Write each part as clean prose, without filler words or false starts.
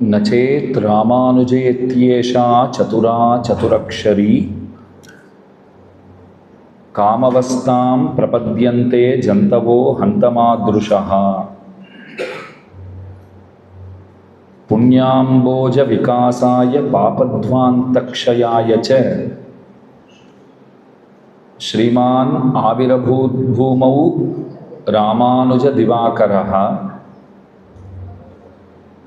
न चेत् रामानुजेत्येषा चतुरा चतुरक्षरी कामवस्थां प्रपद्यन्ते जन्तवो हन्तमादृशः। पुण्याम्बोजविकासाय पापध्वान्तक्षयाय च श्रीमान् आविरभूत् भूमौ रामानुजदिवाकरः।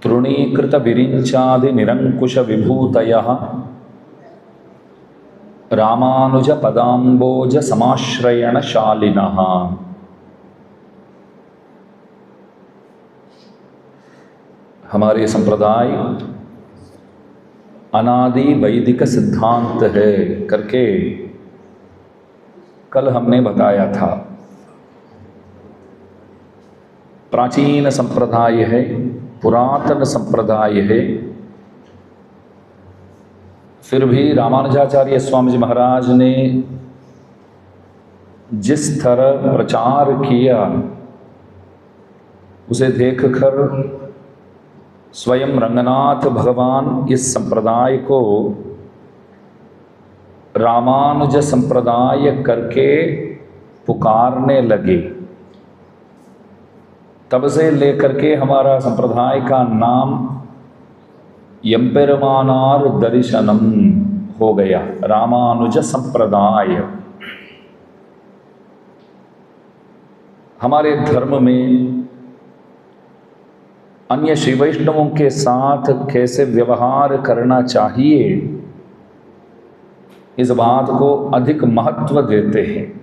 तृणीकृतविरिञ्चादिनिरङ्कुशविभूतयः रामानुजपदाम्बोजसमाश्रयणशालिनः। हमारे संप्रदाय अनादि वैदिक सिद्धांत है करके कल हमने बताया था। प्राचीन संप्रदाय है, पुरातन संप्रदाय है, फिर भी रामानुजाचार्य स्वामी जी महाराज ने जिस तरह प्रचार किया उसे देखकर स्वयं रंगनाथ भगवान इस संप्रदाय को रामानुज संप्रदाय करके पुकारने लगे। तब से लेकर के हमारा संप्रदाय का नाम यम्पेरुमानार दर्शनम हो गया, रामानुज संप्रदाय। हमारे धर्म में अन्य श्री वैष्णवों के साथ कैसे व्यवहार करना चाहिए, इस बात को अधिक महत्व देते हैं।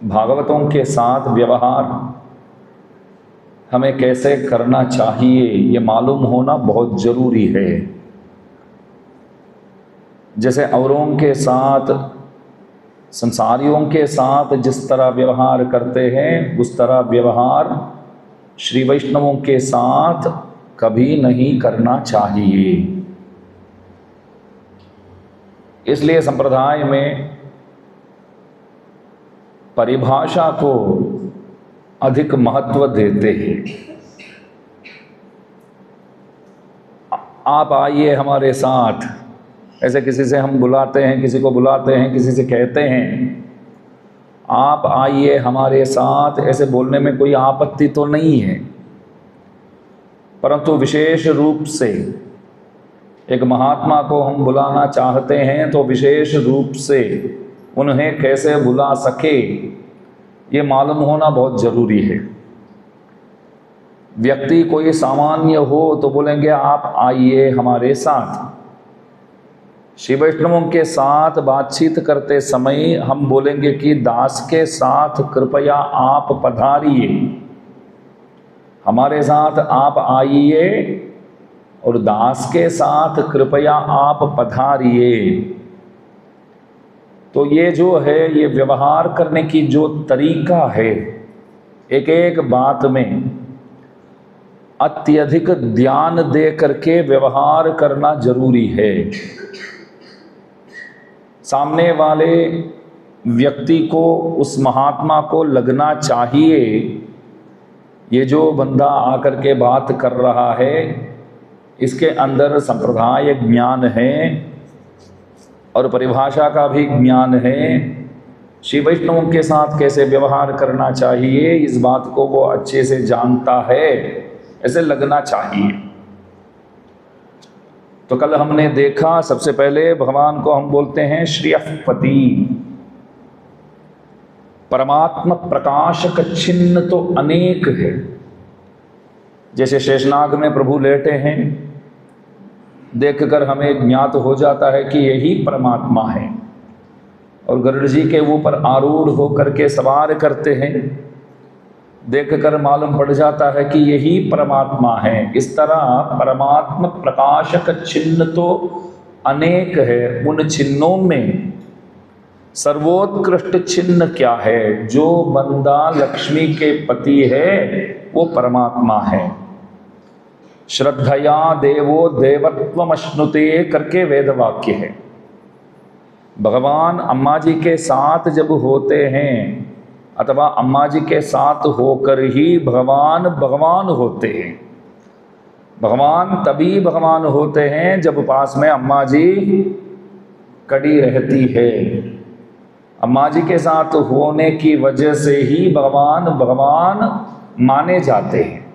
भागवतों के साथ व्यवहार हमें कैसे करना चाहिए ये मालूम होना बहुत जरूरी है। जैसे औरों के साथ, संसारियों के साथ जिस तरह व्यवहार करते हैं उस तरह व्यवहार श्री वैष्णवों के साथ कभी नहीं करना चाहिए। इसलिए संप्रदाय में परिभाषा को अधिक महत्व देते हैं। आप आइए हमारे साथ, ऐसे किसी से हम बुलाते हैं, किसी को बुलाते हैं, किसी से कहते हैं आप आइए हमारे साथ, ऐसे बोलने में कोई आपत्ति तो नहीं है, परंतु विशेष रूप से एक महात्मा को हम बुलाना चाहते हैं तो विशेष रूप से उन्हें कैसे बुला सके ये मालूम होना बहुत ज़रूरी है। व्यक्ति कोई सामान्य हो तो बोलेंगे आप आइए हमारे साथ। श्री वैष्णवों के साथ बातचीत करते समय हम बोलेंगे कि दास के साथ कृपया आप पधारिए, हमारे साथ आप आइए और दास के साथ कृपया आप पधारिए। तो ये जो है, ये व्यवहार करने की जो तरीका है, एक एक बात में अत्यधिक ध्यान दे करके व्यवहार करना जरूरी है। सामने वाले व्यक्ति को, उस महात्मा को लगना चाहिए ये जो बंदा आकर के बात कर रहा है इसके अंदर संप्रदाय ज्ञान है और परिभाषा का भी ज्ञान है। श्री वैष्णवों के साथ कैसे व्यवहार करना चाहिए इस बात को वो अच्छे से जानता है, ऐसे लगना चाहिए। तो कल हमने देखा, सबसे पहले भगवान को हम बोलते हैं श्रियःपति। परमात्मा प्रकाशक चिन्ह तो अनेक है। जैसे शेषनाग में प्रभु लेटे हैं, देखकर हमें ज्ञात हो जाता है कि यही परमात्मा है, और गरुड़ जी के ऊपर आरूढ़ होकर के सवार करते हैं, देखकर मालूम पड़ जाता है कि यही परमात्मा है। इस तरह परमात्मा प्रकाशक चिन्ह तो अनेक है। उन चिन्हों में सर्वोत्कृष्ट चिन्ह क्या है? जो बंदा लक्ष्मी के पति है वो परमात्मा है। श्रद्धया देवो देवत्वमश्नुते करके वेद वाक्य है। भगवान अम्मा जी के साथ जब होते हैं अथवा अम्मा जी के साथ होकर ही भगवान भगवान होते हैं। भगवान तभी भगवान होते हैं जब पास में अम्मा जी कड़ी रहती है। अम्मा जी के साथ होने की वजह से ही भगवान भगवान माने जाते हैं।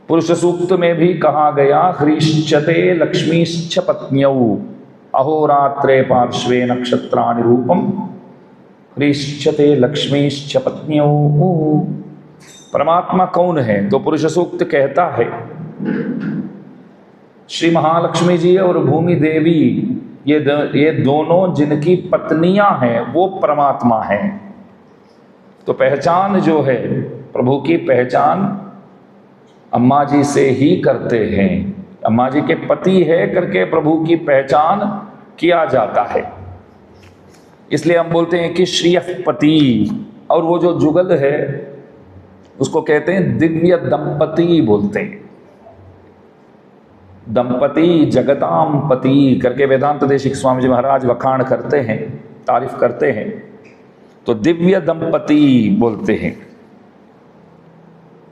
पुरुष सूक्त में भी कहा गया, ह्रीश्चते लक्ष्मीश्च पत्न्यौ अहोरात्रे पार्श्वे नक्षत्राणि रूपम ह्रीश्चते लक्ष्मीश्च पत्न्यौ। परमात्मा कौन है? तो पुरुष सूक्त कहता है श्री महालक्ष्मी जी और भूमि देवी, ये दोनों जिनकी पत्नियां हैं वो परमात्मा हैं। तो पहचान जो है प्रभु की पहचान अम्मा जी से ही करते हैं। अम्मा जी के पति है करके प्रभु की पहचान किया जाता है। इसलिए हम बोलते हैं कि श्रीयपति। और वो जो जुगल है उसको कहते हैं दिव्य दंपति बोलते हैं। दंपति जगताम पति करके वेदांत देशिक स्वामी जी महाराज वखाण करते हैं, तारीफ करते हैं। तो दिव्य दंपति बोलते हैं।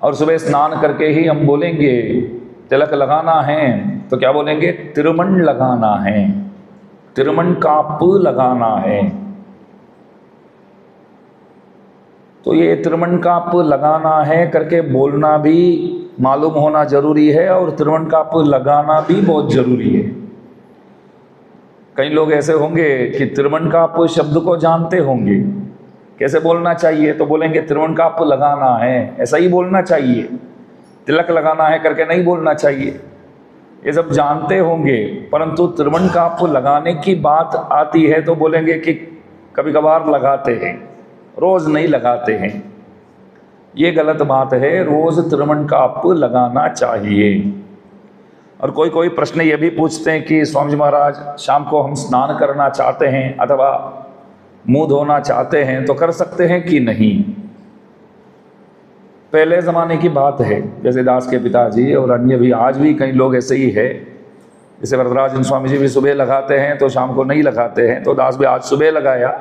और सुबह स्नान करके ही हम बोलेंगे तिलक लगाना है तो क्या बोलेंगे? तिरुमण लगाना है, तिरुमण काप लगाना है। तो ये तिरुमण काप लगाना है करके बोलना भी मालूम होना जरूरी है और तिरुमण काप लगाना भी बहुत जरूरी है। कई लोग ऐसे होंगे कि तिरुमण काप शब्द को जानते होंगे, कैसे बोलना चाहिए तो बोलेंगे तिरुमण काप लगाना है, ऐसा ही बोलना चाहिए। तिलक लगाना है करके नहीं बोलना चाहिए। ये सब जानते होंगे, परंतु तिरुमण काप लगाने की बात आती है तो बोलेंगे कि कभी कभार लगाते हैं, रोज नहीं लगाते हैं। ये गलत बात है, रोज तिरुमण काप लगाना चाहिए। और कोई कोई प्रश्न ये भी पूछते हैं कि स्वामी जी महाराज शाम को हम स्नान करना चाहते हैं अथवा मुंह धोना चाहते हैं तो कर सकते हैं कि नहीं? पहले ज़माने की बात है, जैसे दास के पिताजी और अन्य भी, आज भी कई लोग ऐसे ही है। जैसे वरदराज स्वामी जी भी सुबह लगाते हैं तो शाम को नहीं लगाते हैं, तो दास भी आज सुबह लगाया,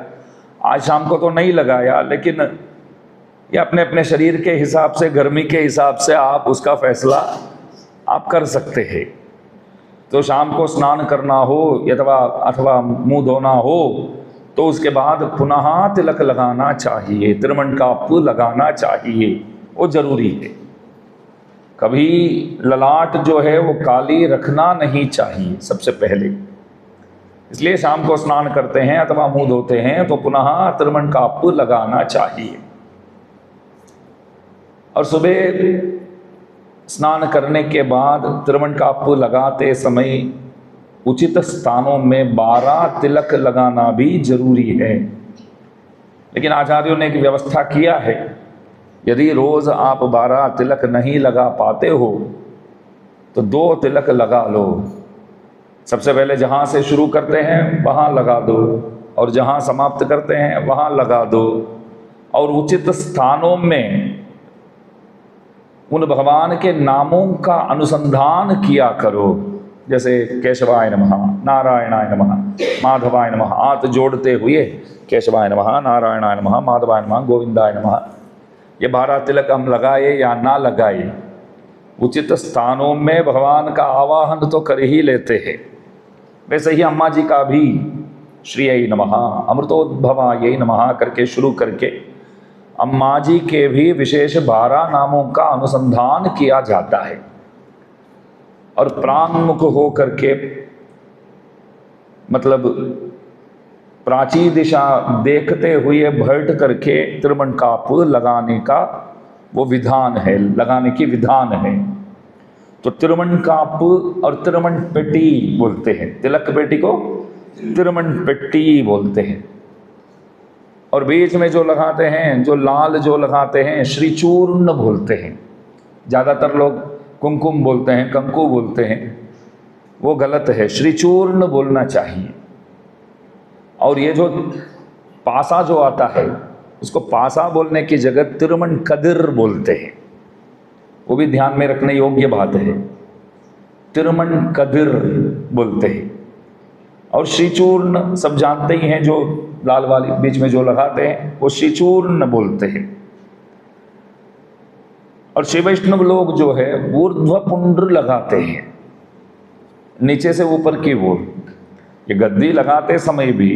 आज शाम को तो नहीं लगाया। लेकिन ये अपने अपने शरीर के हिसाब से, गर्मी के हिसाब से आप उसका फैसला आप कर सकते हैं। तो शाम को स्नान करना हो अथवा मुंह धोना हो तो उसके बाद पुनः तिलक लगाना चाहिए, तिरुमण काप लगाना चाहिए, वो जरूरी है। कभी ललाट जो है वो काली रखना नहीं चाहिए सबसे पहले। इसलिए शाम को स्नान करते हैं अथवा मुंह धोते हैं तो पुनः तिरुमण काप लगाना चाहिए। और सुबह स्नान करने के बाद तिरुमण काप लगाते समय उचित स्थानों में 12 तिलक लगाना भी जरूरी है। लेकिन आचार्यों ने एक व्यवस्था किया है, यदि रोज आप 12 तिलक नहीं लगा पाते हो तो 2 तिलक लगा लो। सबसे पहले जहाँ से शुरू करते हैं वहाँ लगा दो और जहाँ समाप्त करते हैं वहाँ लगा दो। और उचित स्थानों में उन भगवान के नामों का अनुसंधान किया करो। जैसे केशवाय नमः, नारायणाय नमः, माधवाय नमः, हाथ जोड़ते हुए केशवाय नमः, नारायणाय नमः, माधवाय नमः, गोविंदाय नमः। ये 12 तिलक हम लगाए या ना लगाए, उचित स्थानों में भगवान का आवाहन तो कर ही लेते हैं। वैसे ही अम्मा जी का भी श्रीयै नमः, अमृतोद्भवायै नमः करके शुरू करके अम्मा जी के भी विशेष 12 नामों का अनुसंधान किया जाता है। और प्रांगमुख हो करके, मतलब प्राची दिशा देखते हुए बैठ करके तिरुमण काप लगाने का वो विधान है, लगाने की विधान है। तो तिरुमण काप और तिरुमण पेटी बोलते हैं, तिलक पेटी को तिरुमण पेटी बोलते हैं। और बीच में जो लगाते हैं, जो लाल जो लगाते हैं, श्रीचूर्ण बोलते हैं। ज़्यादातर लोग कुमकुम बोलते हैं, कंकु बोलते हैं, वो गलत है, श्रीचूर्ण बोलना चाहिए। और ये जो पासा जो आता है उसको पासा बोलने की जगह तिरुमण कदिर बोलते हैं, वो भी ध्यान में रखने योग्य बात है। तिरुमण कदिर बोलते हैं। और श्रीचूर्ण सब जानते ही हैं, जो लाल वाली बीच में जो लगाते हैं वो श्रीचूर्ण बोलते हैं। और शिव वैष्णव लोग जो है ऊर्ध्व पुंड्र लगाते हैं, नीचे से ऊपर की ओर। ये गद्दी लगाते समय भी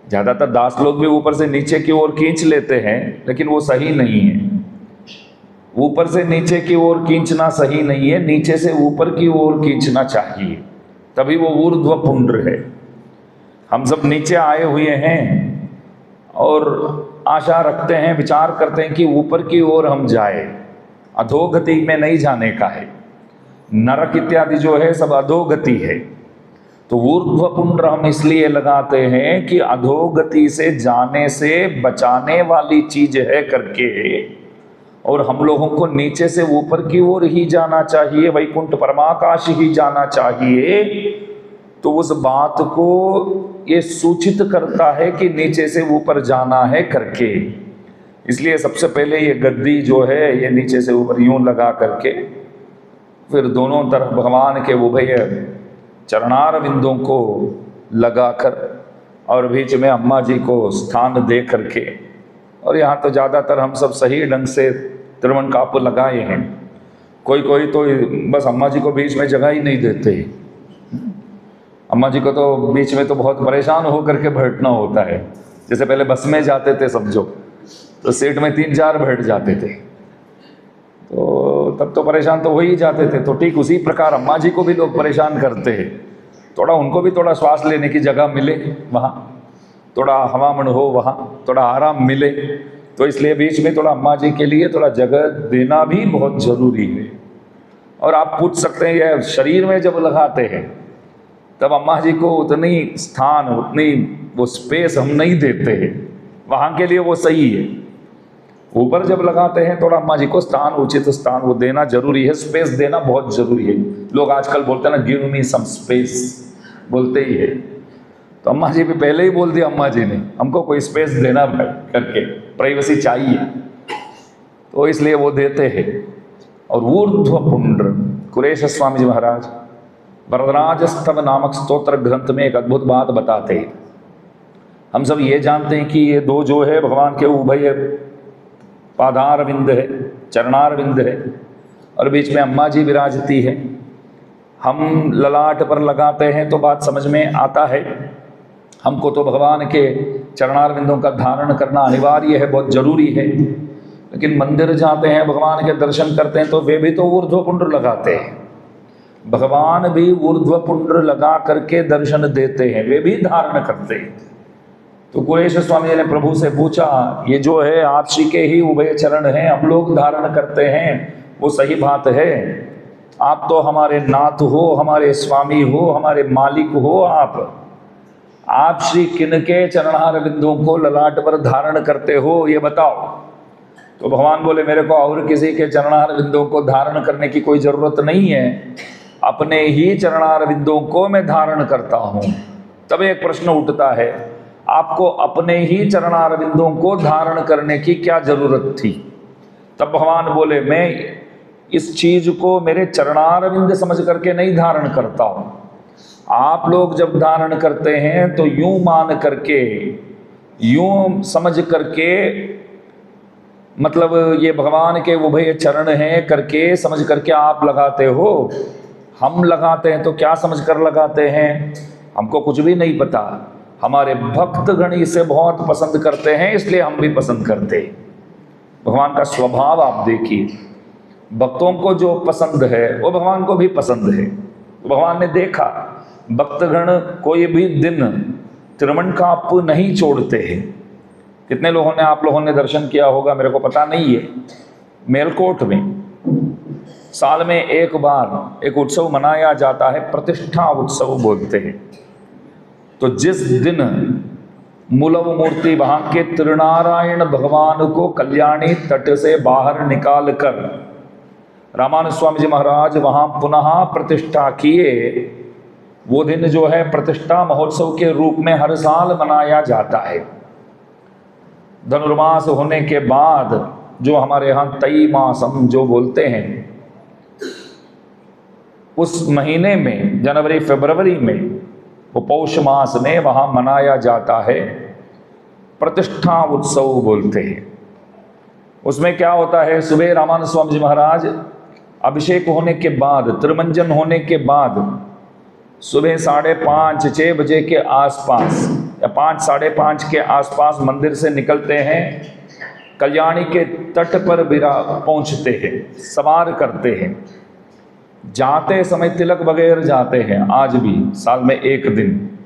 ज़्यादातर दास लोग भी ऊपर से नीचे की ओर खींच लेते हैं, लेकिन वो सही नहीं है। ऊपर से नीचे की ओर खींचना सही नहीं है, नीचे से ऊपर की ओर खींचना चाहिए, तभी वो ऊर्ध्व पुंड्र है। हम सब नीचे आए हुए हैं और आशा रखते हैं, विचार करते हैं कि ऊपर की ओर हम जाए, अधोगति में नहीं जाने का है। नरक इत्यादि जो है सब अधोगति है। तो ऊर्ध्व पुंड्र हम इसलिए लगाते हैं कि अधोगति से जाने से बचाने वाली चीज है करके, और हम लोगों को नीचे से ऊपर की ओर ही जाना चाहिए, वैकुंठ परमाकाश ही जाना चाहिए। तो उस बात को ये सूचित करता है कि नीचे से ऊपर जाना है करके। इसलिए सबसे पहले ये गद्दी जो है ये नीचे से ऊपर यूं लगा करके, फिर दोनों तरफ भगवान के उभय चरणार बिंदों को लगाकर, और बीच में अम्मा जी को स्थान दे करके। और यहाँ तो ज़्यादातर हम सब सही ढंग से त्रिमण काप लगाए हैं। कोई कोई तो बस अम्मा जी को बीच में जगह ही नहीं देते। अम्मा जी को तो बीच में तो बहुत परेशान होकर के बैठना होता है। जैसे पहले बस में जाते थे समझो, तो सीट में 3-4 बैठ जाते थे, तो तब तो परेशान तो हो ही जाते थे। तो ठीक उसी प्रकार अम्मा जी को भी लोग परेशान करते हैं। थोड़ा उनको भी थोड़ा श्वास लेने की जगह मिले वहाँ, थोड़ा हवामन हो वहाँ, थोड़ा आराम मिले, तो इसलिए बीच में थोड़ा अम्मा जी के लिए थोड़ा जगह देना भी बहुत ज़रूरी है। और आप पूछ सकते हैं ये शरीर में जब लगाते हैं तब अम्मा जी को उतनी स्थान, उतनी वो स्पेस हम नहीं देते हैं, वहाँ के लिए वो सही है। ऊपर जब लगाते हैं थोड़ा अम्मा जी को स्थान, उचित स्थान वो देना जरूरी है, स्पेस देना बहुत जरूरी है। लोग आजकल बोलते हैं ना, गिव मी सम स्पेस, बोलते ही है। तो अम्मा जी भी पहले ही बोल दिया अम्मा जी ने, हमको कोई स्पेस देना करके, प्राइवेसी चाहिए, तो इसलिए वो देते हैं। और ऊर्ध्व पुंड्र, कुरेश स्वामी जी महाराज वरदराज स्तव नामक स्तोत्र ग्रंथ में एक अद्भुत बात बताते हैं। हम सब ये जानते हैं कि ये दो जो है भगवान के उभय पादार विंद है, चरणार विंद है, और बीच में अम्मा जी विराजती है। हम ललाट पर लगाते हैं तो बात समझ में आता है। हमको तो भगवान के चरणार विंदों का धारण करना अनिवार्य है, बहुत जरूरी है। लेकिन मंदिर जाते हैं, भगवान के दर्शन करते हैं, तो वे भी तो ऊर्ध्व पुंड्र लगाते हैं। भगवान भी ऊर्ध्व पुंड्र लगा करके दर्शन देते हैं, वे भी धारण करते हैं। तो कुरेश स्वामी जी ने प्रभु से पूछा, ये जो है आप श्री के ही उभय चरण हैं, हम लोग धारण करते हैं, वो सही बात है। आप तो हमारे नाथ हो, हमारे स्वामी हो, हमारे मालिक हो। आप श्री किनके चरणार बिंदुओं को ललाट पर धारण करते हो, ये बताओ। तो भगवान बोले, मेरे को और किसी के चरणार बिंदुओं को धारण करने की कोई जरूरत नहीं है, अपने ही चरणार बिंदुओं को मैं धारण करता हूं। तब एक प्रश्न उठता है, आपको अपने ही चरणार बिंदुओं को धारण करने की क्या जरूरत थी? तब भगवान बोले, मैं इस चीज को मेरे चरणार बिंद समझ करके नहीं धारण करता हूं। आप लोग जब धारण करते हैं तो यूं मान करके, यूं समझ करके, मतलब ये भगवान के उभय चरण हैं करके समझ करके आप लगाते हो। हम लगाते हैं तो क्या समझ कर लगाते हैं? हमको कुछ भी नहीं पता। हमारे भक्त गण इसे बहुत पसंद करते हैं, इसलिए हम भी पसंद करते हैं। भगवान का स्वभाव आप देखिए, भक्तों को जो पसंद है वो भगवान को भी पसंद है। भगवान ने देखा भक्तगण कोई भी दिन त्रिमण काप नहीं छोड़ते हैं। कितने लोगों ने, आप लोगों ने दर्शन किया होगा, मेरे को पता नहीं है। मेलकोट में साल में एक बार एक उत्सव मनाया जाता है, प्रतिष्ठा उत्सव बोलते हैं। तो जिस दिन मूलव मूर्ति वहां के त्रिनारायण भगवान को कल्याणी तट से बाहर निकाल कर रामानुज स्वामी जी महाराज वहां पुनः प्रतिष्ठा किए, वो दिन जो है प्रतिष्ठा महोत्सव के रूप में हर साल मनाया जाता है। धनुर्मास होने के बाद जो हमारे यहाँ तई मासम जो बोलते हैं, उस महीने में जनवरी फरवरी में, वो पौष मास में वहाँ मनाया जाता है, प्रतिष्ठा उत्सव बोलते हैं। उसमें क्या होता है, सुबह रामानंद स्वामी जी महाराज अभिषेक होने के बाद, तिरुमंजन होने के बाद सुबह 5:30 6 बजे के आसपास या 5 5:30 के आसपास मंदिर से निकलते हैं, कल्याणी के तट पर पहुंचते हैं, सवार करते हैं। जाते समय तिलक बगैर जाते हैं, आज भी साल में एक दिन,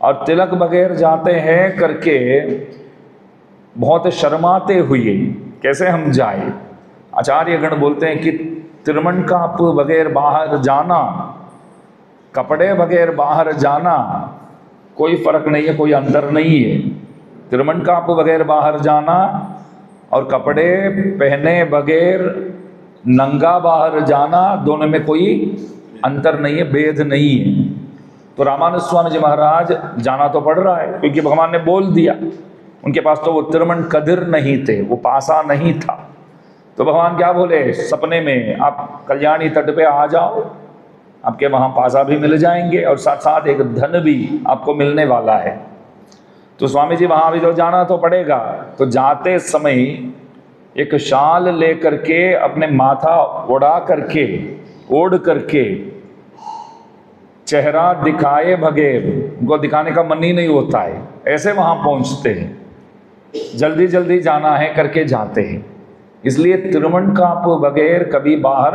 और तिलक बगैर जाते हैं करके बहुत शर्माते हुए कैसे हम जाए। आचार्यगण बोलते हैं कि तिरुमन काप बगैर बाहर जाना, कपड़े बगैर बाहर जाना कोई फर्क नहीं है, कोई अंतर नहीं है। तिरुमन काप बगैर बाहर जाना और कपड़े पहने बगैर नंगा बाहर जाना, दोनों में कोई अंतर नहीं है, भेद नहीं है। तो रामानंद स्वामी जी महाराज जाना तो पड़ रहा है क्योंकि भगवान ने बोल दिया। उनके पास तो वो तिरुमन कदिर नहीं थे, वो पासा नहीं था। तो भगवान क्या बोले सपने में, आप कल्याणी तट पे आ जाओ, आपके वहाँ पासा भी मिल जाएंगे और साथ साथ एक धन भी आपको मिलने वाला है। तो स्वामी जी वहाँ भी तो जाना तो पड़ेगा। तो जाते समय एक शाल लेकर के अपने माथा ओढ़ करके चेहरा दिखाए बगैर, उनको दिखाने का मन ही नहीं होता है, ऐसे वहाँ पहुँचते हैं, जल्दी जल्दी जाना है करके जाते हैं। इसलिए तिरुमन काप बगैर कभी बाहर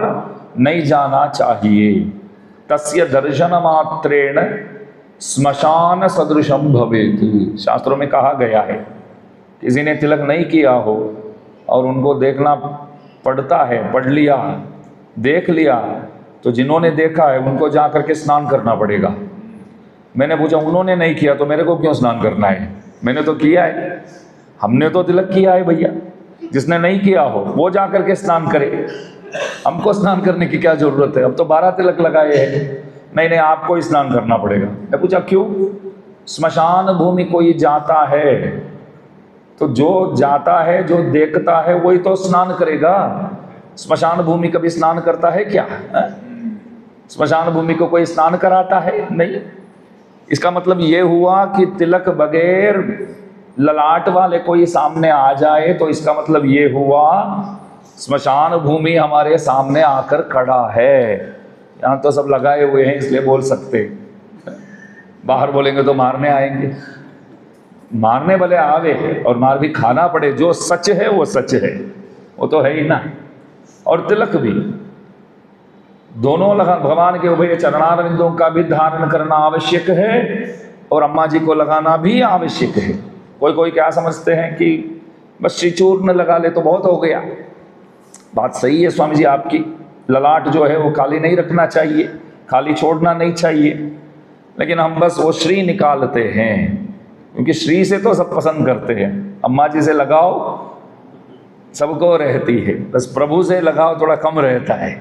नहीं जाना चाहिए। तस्य दर्शन मात्रेण श्मशान सदृशम भवेत्, शास्त्रों में कहा गया है। किसी ने तिलक नहीं किया हो और उनको देखना पड़ता है, पढ़ लिया, देख लिया, तो जिन्होंने देखा है उनको जा करके स्नान करना पड़ेगा। मैंने पूछा उन्होंने नहीं किया तो मेरे को क्यों स्नान करना है, मैंने तो किया है, हमने तो तिलक किया है भैया। जिसने नहीं किया हो वो जा करके स्नान करे, हमको स्नान करने की क्या जरूरत है, अब तो 12 तिलक लगाए हैं। नहीं नहीं, आपको ही स्नान करना पड़ेगा। मैं पूछा क्यों? स्मशान भूमि कोई जाता है तो जो जाता है, जो देखता है वही तो स्नान करेगा। स्मशान भूमि कभी स्नान करता है क्या? स्मशान भूमि को कोई स्नान कराता है? नहीं। इसका मतलब ये हुआ कि तिलक बगैर ललाट वाले कोई सामने आ जाए तो इसका मतलब ये हुआ स्मशान भूमि हमारे सामने आकर खड़ा है। यहाँ तो सब लगाए हुए हैं इसलिए बोल सकते, बाहर बोलेंगे तो मारने आएंगे। मारने भले आवे और मार भी खाना पड़े, जो सच है वो सच है, वो तो है ही ना। और तिलक भी दोनों भगवान के उभय चरणारविंदों का भी धारण करना आवश्यक है और अम्मा जी को लगाना भी आवश्यक है। कोई क्या समझते हैं कि बस श्रीचूर्ण लगा ले तो बहुत हो गया। बात सही है स्वामी जी आपकी, ललाट जो है वो खाली नहीं रखना चाहिए, खाली छोड़ना नहीं चाहिए, लेकिन हम बस वो श्री निकालते हैं क्योंकि श्री से तो सब पसंद करते हैं। अम्मा जी से लगाओ सबको रहती है, बस प्रभु से लगाओ थोड़ा कम रहता है।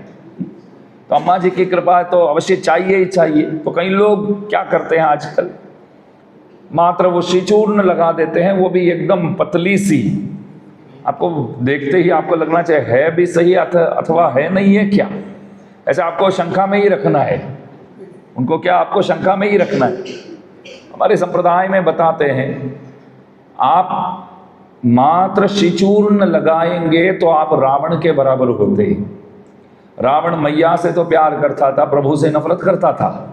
तो अम्मा जी की कृपा तो अवश्य चाहिए ही चाहिए। तो कई लोग क्या करते हैं आजकल, मात्र वो श्रीचूर्ण लगा देते हैं, वो भी एकदम पतली सी, आपको देखते ही आपको लगना चाहिए है भी सही अथवा है नहीं है क्या। ऐसे आपको शंका में ही रखना है, उनको क्या आपको शंका में ही रखना है। हमारे संप्रदाय में बताते हैं आप मात्र श्रीचूर्ण लगाएंगे तो आप रावण के बराबर होते हैं। रावण मैया से तो प्यार करता था, प्रभु से नफरत करता था।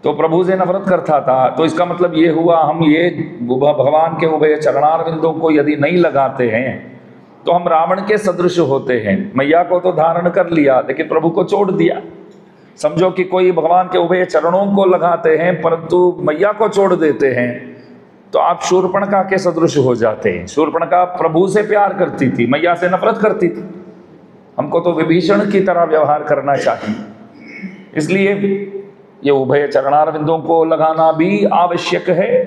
तो प्रभु से नफरत करता था, तो इसका मतलब ये हुआ हम ये भगवान के उभय चरणारविंदों को यदि नहीं लगाते हैं तो हम रावण के सदृश होते हैं। मैया को तो धारण कर लिया लेकिन प्रभु को छोड़ दिया। समझो कि कोई भगवान के उभय चरणों को लगाते हैं परंतु मैया को छोड़ देते हैं तो आप शूर्पणखा के सदृश हो जाते हैं। शूर्पणखा प्रभु से प्यार करती थी, मैया से नफरत करती थी। हमको तो विभीषण की तरह व्यवहार करना चाहिए। इसलिए ये उभय चरणारविंदों को लगाना भी आवश्यक है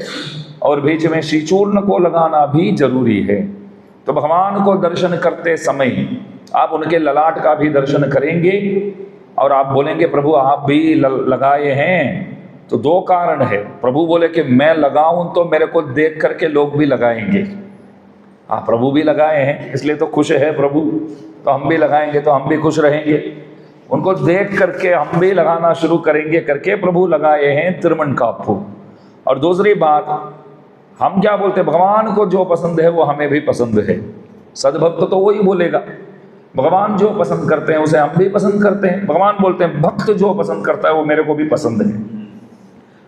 और बीच में श्रीचूर्ण को लगाना भी जरूरी है। तो भगवान को दर्शन करते समय आप उनके ललाट का भी दर्शन करेंगे और आप बोलेंगे प्रभु आप भी लगाए हैं। तो दो कारण है, प्रभु बोले कि मैं लगाऊं तो मेरे को देख करके लोग भी लगाएंगे। हाँ, प्रभु भी लगाए हैं इसलिए तो खुश है प्रभु, तो हम भी लगाएंगे तो हम भी खुश रहेंगे। उनको देख करके हम भी लगाना शुरू करेंगे करके प्रभु लगाए हैं तिरुमन कापू। और दूसरी बात, हम क्या बोलते हैं, भगवान को जो पसंद है वो हमें भी पसंद है। सद्भक्त तो वही बोलेगा, भगवान जो पसंद करते हैं उसे हम भी पसंद करते हैं। भगवान बोलते हैं भक्त जो पसंद करता है वो मेरे को भी पसंद है,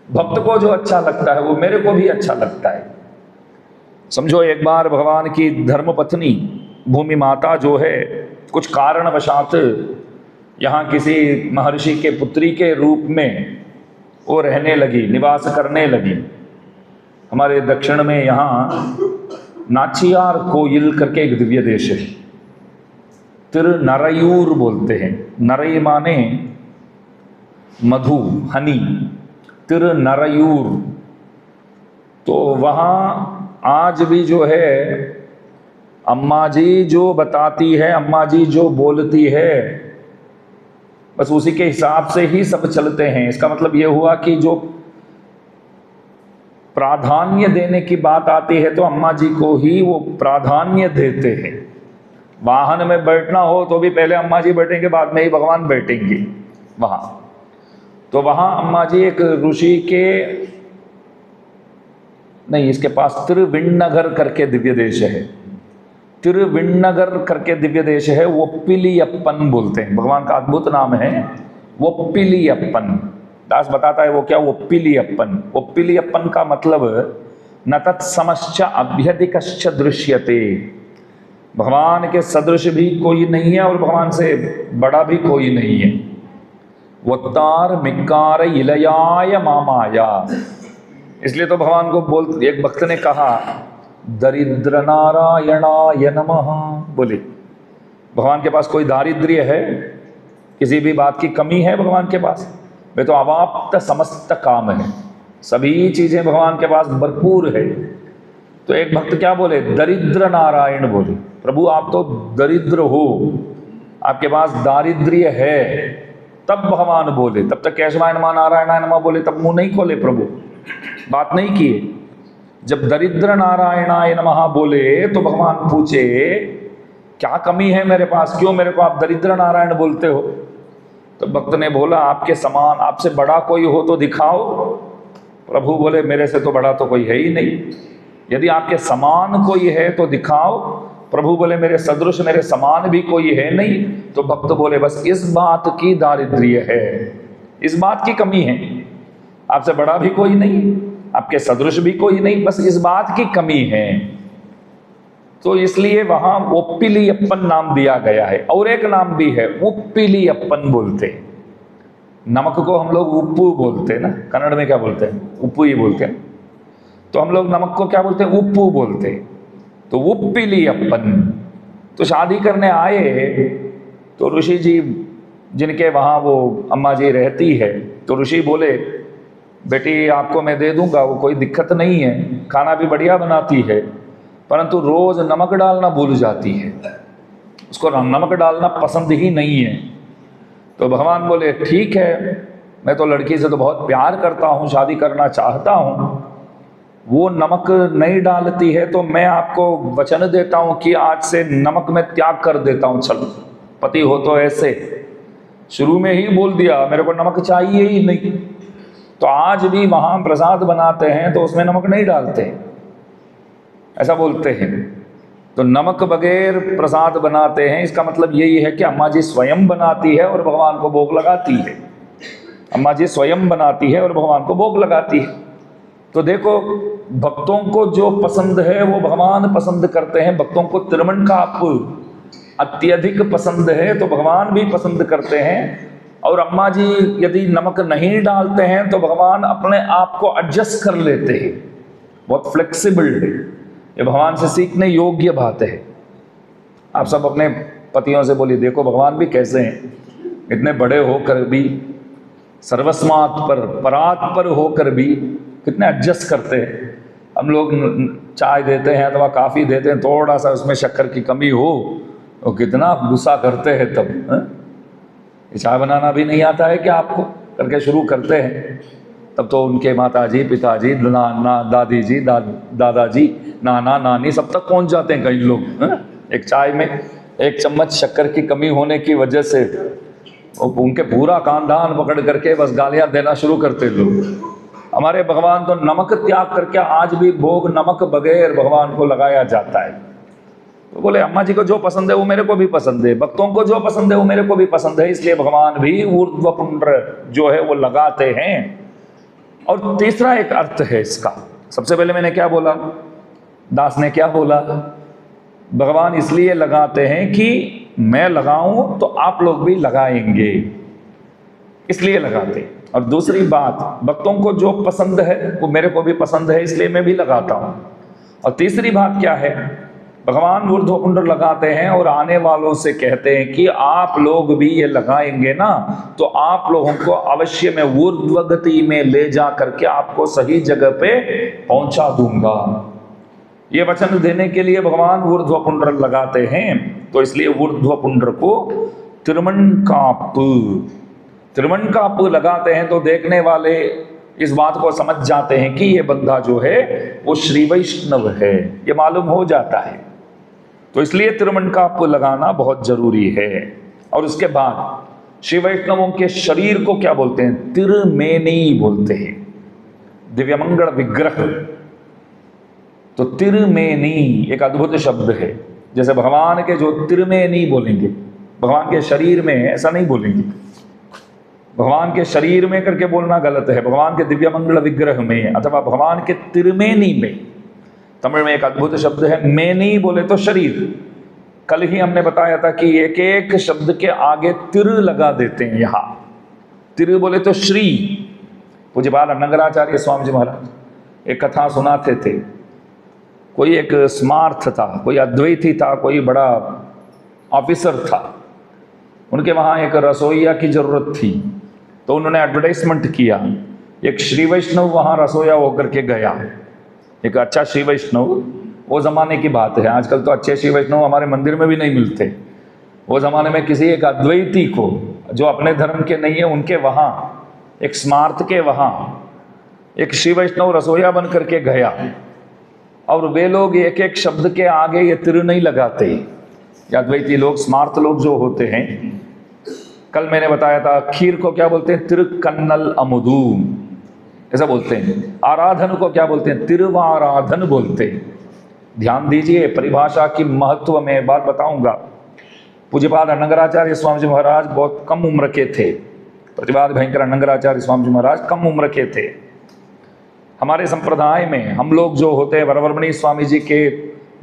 भक्त को जो अच्छा लगता है वो मेरे को भी अच्छा लगता है। समझो, एक बार भगवान की धर्मपत्नी भूमि माता जो है कुछ कारणवशात यहाँ किसी महर्षि के पुत्री के रूप में वो रहने लगी, निवास करने लगी। हमारे दक्षिण में यहाँ नाचियार कोयल करके एक दिव्य देश है, तिरुनरयूर बोलते हैं। नरई माने मधु, हनी, तिरुनरयूर। तो वहाँ आज भी जो है अम्मा जी जो बताती है, अम्मा जी जो बोलती है, बस उसी के हिसाब से ही सब चलते हैं। इसका मतलब ये हुआ कि जो प्राधान्य देने की बात आती है तो अम्मा जी को ही वो प्राधान्य देते हैं। वाहन में बैठना हो तो भी पहले अम्मा जी बैठेंगे, बाद में ही भगवान बैठेंगे वहाँ। तो वहाँ अम्मा जी एक ऋषि के नहीं, इसके पास तिरुविण्णगर करके दिव्य देश है, तिरुविण्णगर करके दिव्य देश है। ओप्पिलियप्पन बोलते हैं, भगवान का अद्भुत नाम है ओप्पिलियप्पन। दास बताता है वो क्या, ओप्पिलियप्पन। ओप्पिलियप्पन का मतलब न तत्समश्च अभ्यधिकश्च दृश्यते, भगवान के सदृश भी कोई नहीं है और भगवान से बड़ा भी कोई नहीं है। वत्तार मिक्कार इलयाय मामाया, इसलिए तो भगवान को बोल, एक भक्त ने कहा दरिद्र नारायणाय नमः। बोले भगवान के पास कोई दारिद्र्य है, किसी भी बात की कमी है भगवान के पास? वे तो अवाप्त समस्त काम है, सभी चीजें भगवान के पास भरपूर है। तो एक भक्त क्या बोले, दरिद्र नारायण बोले, प्रभु आप तो दरिद्र हो, आपके पास दारिद्र्य है। तब भगवान बोले, तब तक केशवाय नमः नारायणाय नमः बोले, तब मुंह नहीं खोले प्रभु, बात नहीं किए। जब दरिद्र नारायणाय नमः बोले तो भगवान पूछे क्या कमी है मेरे पास, क्यों मेरे को आप दरिद्र नारायण बोलते हो? तो भक्त ने बोला आपके समान, आपसे बड़ा कोई हो तो दिखाओ। प्रभु बोले मेरे से तो बड़ा तो कोई है ही नहीं, यदि आपके समान कोई है तो दिखाओ। प्रभु बोले मेरे सदृश, मेरे समान भी कोई है नहीं। तो भक्त बोले बस इस बात की दारिद्र्य है, इस बात की कमी है, आपसे बड़ा भी कोई नहीं, आपके सदृश भी कोई नहीं, बस इस बात की कमी है। तो इसलिए वहां ओप्पिलियप्पन नाम दिया गया है। और एक नाम भी है उप्पिलियप्पन बोलते हैं। नमक को हम लोग उप्पू बोलते हैं ना, कन्नड़ में क्या बोलते हैं, उप्पू ही बोलते हैं। तो हम लोग नमक को क्या बोलते हैं, उप्पू बोलते हैं। तो उप्पिलियप्पन। तो शादी करने आए तो ऋषि जी जिनके वहाँ वो अम्मा जी रहती है, तो ऋषि बोले बेटी आपको मैं दे दूंगा, वो कोई दिक्कत नहीं है, खाना भी बढ़िया बनाती है, परंतु रोज नमक डालना भूल जाती है, उसको नमक डालना पसंद ही नहीं है। तो भगवान बोले ठीक है, मैं तो लड़की से तो बहुत प्यार करता हूँ, शादी करना चाहता हूँ, वो नमक नहीं डालती है तो मैं आपको वचन देता हूँ कि आज से नमक में त्याग कर देता हूँ। चलो पति हो तो ऐसे शुरू में ही बोल दिया मेरे को नमक चाहिए ही नहीं। तो आज भी वहाँ प्रसाद बनाते हैं तो उसमें नमक नहीं डालते, ऐसा बोलते हैं। तो नमक बगैर प्रसाद बनाते हैं, इसका मतलब यही है कि अम्मा जी स्वयं बनाती है और भगवान को भोग लगाती है। अम्मा जी स्वयं बनाती है और भगवान को भोग लगाती है। तो देखो भक्तों को जो पसंद है वो भगवान पसंद करते हैं। भक्तों को तिरुमन का अत्यधिक पसंद है तो भगवान भी पसंद करते हैं। और अम्मा जी यदि नमक नहीं डालते हैं तो भगवान अपने आप को एडजस्ट कर लेते हैं, बहुत फ्लेक्सिबल है। ये भगवान से सीखने योग्य बात है। आप सब अपने पतियों से बोलिए देखो भगवान भी कैसे हैं, इतने बड़े होकर भी, सर्वस्मात् पर परात पर होकर भी कितने एडजस्ट करते हैं। हम लोग चाय देते हैं अथवा काफ़ी देते हैं, थोड़ा सा उसमें शक्कर की कमी हो तो कितना गुस्सा करते हैं। तब चाय बनाना भी नहीं आता है क्या आपको, करके शुरू करते हैं। तब तो उनके माताजी, पिताजी, नाना, दादी जी, दादाजी, नाना, नानी सब तक पहुंच जाते हैं कई लोग। एक चाय में एक चम्मच शक्कर की कमी होने की वजह से उनके पूरा खानदान पकड़ करके बस गालियां देना शुरू करते लोग। हमारे भगवान तो नमक त्याग करके आज भी भोग नमक बगैर भगवान को लगाया जाता है। तो बोले अम्मा जी को जो पसंद है वो मेरे को भी पसंद है, भक्तों को जो पसंद है वो मेरे को भी पसंद है, इसलिए भगवान भी ऊर्ध्व पुंड्र जो है वो लगाते हैं। और तीसरा एक अर्थ है इसका। सबसे पहले मैंने क्या बोला, दास ने क्या बोला, भगवान इसलिए लगाते हैं कि मैं लगाऊं तो आप लोग भी लगाएंगे, इसलिए लगाते हैं। और दूसरी बात, भक्तों को जो पसंद है वो मेरे को भी पसंद है, इसलिए मैं भी लगाता हूं। और तीसरी बात क्या है, भगवान ऊर्ध्व पुंड्र लगाते हैं और आने वालों से कहते हैं कि आप लोग भी ये लगाएंगे ना तो आप लोगों को अवश्य मैं ऊर्ध्व गति में ले जा करके आपको सही जगह पे पहुंचा दूंगा। ये वचन देने के लिए भगवान ऊर्ध्व पुंड्र लगाते हैं। तो इसलिए ऊर्ध्व पुंड्र को तिरुमणकाप लगाते हैं तो देखने वाले इस बात को समझ जाते हैं कि ये बंदा जो है वो श्री वैष्णव है, ये मालूम हो जाता है। तो इसलिए तिरुमणकाप लगाना बहुत जरूरी है। और उसके बाद श्री वैष्णवों के शरीर को क्या बोलते हैं, तिरुमेनी बोलते हैं, दिव्यमंगल विग्रह। तो तिरुमेनी एक अद्भुत शब्द है। जैसे भगवान के जो तिरुमेनी बोलेंगे, भगवान के शरीर में ऐसा नहीं बोलेंगे, भगवान के शरीर में करके बोलना गलत है, भगवान के दिव्यमंगल विग्रह में अथवा भगवान के तिरुमेनी में। तमिल में एक अद्भुत शब्द है, मेनी बोले तो शरीर। कल ही हमने बताया था कि एक एक शब्द के आगे तिर लगा देते हैं। यहाँ तिर बोले तो श्री। पूज्यपाद नंगराचार्य स्वामी जी महाराज एक कथा सुनाते थे। कोई एक स्मार्थ था, कोई अद्वैती था, कोई बड़ा ऑफिसर था, उनके वहाँ एक रसोइया की जरूरत थी। तो उन्होंने एडवर्टाइजमेंट किया, एक श्री वैष्णव वहाँ रसोइया होकर के गया, एक अच्छा श्री वैष्णव। वो ज़माने की बात है, आजकल तो अच्छे श्री वैष्णव हमारे मंदिर में भी नहीं मिलते। वो ज़माने में किसी एक अद्वैती को जो अपने धर्म के नहीं है, उनके वहाँ एक स्मार्थ के वहाँ एक श्री वैष्णव रसोइया बन करके गया। और वे लोग एक एक शब्द के आगे ये तिर नहीं लगाते। या अद्वैती लोग, स्मार्थ लोग जो होते हैं, कल मैंने बताया था खीर को क्या बोलते हैं, तिरुकन्नल अमुदू ऐसा बोलते हैं। आराधन को क्या बोलते हैं, तिरुवाराधन बोलते हैं। ध्यान दीजिए, परिभाषा की महत्व में बात बताऊंगा। पूज्यपाद नंगराचार्य स्वामी जी महाराज बहुत कम उम्र के थे। प्रतिपाद भयंकर नंगराचार्य स्वामी जी महाराज कम उम्र के थे। हमारे संप्रदाय में हम लोग जो होते हैं, वरवर्मणी स्वामी जी के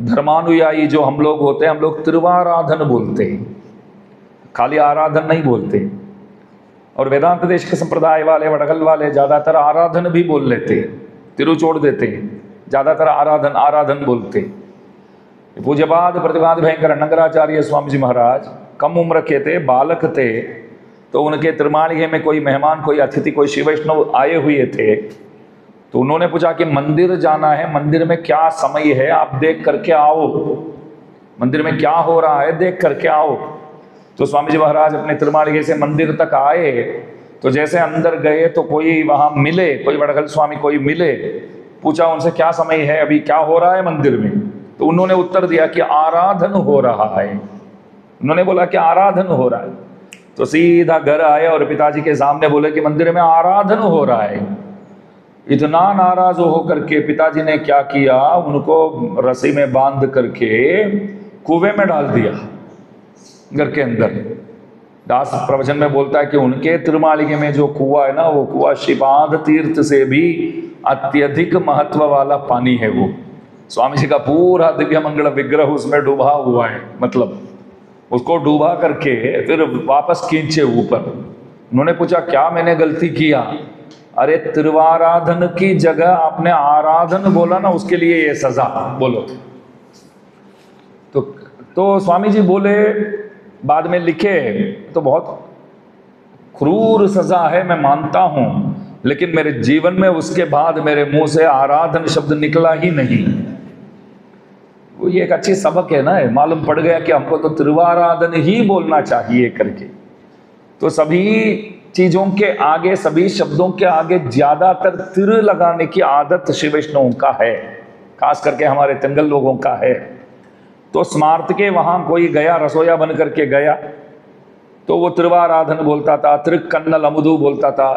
धर्मानुयायी जो हम लोग होते हैं, हम लोग तिरुवाराधन बोलते हैं, खाली आराधन नहीं बोलते। और वेदांत देश के संप्रदाय वाले, वड़गल वाले ज़्यादातर आराधन भी बोल लेते हैं, तिरु छोड़ देते हैं, ज़्यादातर आराधन आराधन बोलते। पूज्यपाद प्रतिपाद भयंकर नंगराचार्य स्वामी जी महाराज कम उम्र के थे, बालक थे। तो उनके त्रिमालिये में कोई मेहमान, कोई अतिथि, कोई शिव वैष्णव आए हुए थे। तो उन्होंने पूछा कि मंदिर जाना है, मंदिर में क्या समय है, आप देख करके आओ, मंदिर में क्या हो रहा है देख करके आओ। तो स्वामी जी महाराज अपने तिरुमालिये से मंदिर तक आए। तो जैसे अंदर गए तो कोई वहाँ मिले, कोई वड़गल स्वामी कोई मिले, पूछा उनसे क्या समय है, अभी क्या हो रहा है मंदिर में। तो उन्होंने उत्तर दिया कि आराधन हो रहा है। उन्होंने बोला कि आराधन हो रहा है। तो सीधा घर आए और पिताजी के सामने बोले कि मंदिर में आराधन हो रहा है। इतना नाराज होकर के पिताजी ने क्या किया, उनको रस्सी में बांध करके कुएं में डाल दिया घर के अंदर। दास प्रवचन में बोलता है कि उनके तिरुमालिये में जो कुआं है ना, वो कुआं श्रीपाद तीर्थ से भी अत्यधिक महत्व वाला पानी है। वो स्वामी जी का पूरा दिव्य मंगल विग्रह उसमें डूबा हुआ है, मतलब उसको डूबा करके फिर वापस खींचे ऊपर। उन्होंने पूछा क्या मैंने गलती किया। अरे तिरुवाराधन की जगह आपने आराधन बोला ना, उसके लिए ये सजा बोलो। तो स्वामी जी बोले, बाद में लिखे, तो बहुत क्रूर सजा है मैं मानता हूं, लेकिन मेरे जीवन में उसके बाद मेरे मुंह से आराधन शब्द निकला ही नहीं। वो ये एक अच्छी सबक है ना, मालूम पड़ गया कि हमको तो तिरुवाराधन ही बोलना चाहिए करके। तो सभी चीजों के आगे, सभी शब्दों के आगे ज्यादातर तिर लगाने की आदत शिव वैष्णवों का है, खास करके हमारे तंगल लोगों का है। तो स्मार्थ के वहां कोई गया, रसोया बन करके गया, तो वो तिरुवाराधन बोलता था, तिरुकन्नल अमुदू बोलता था।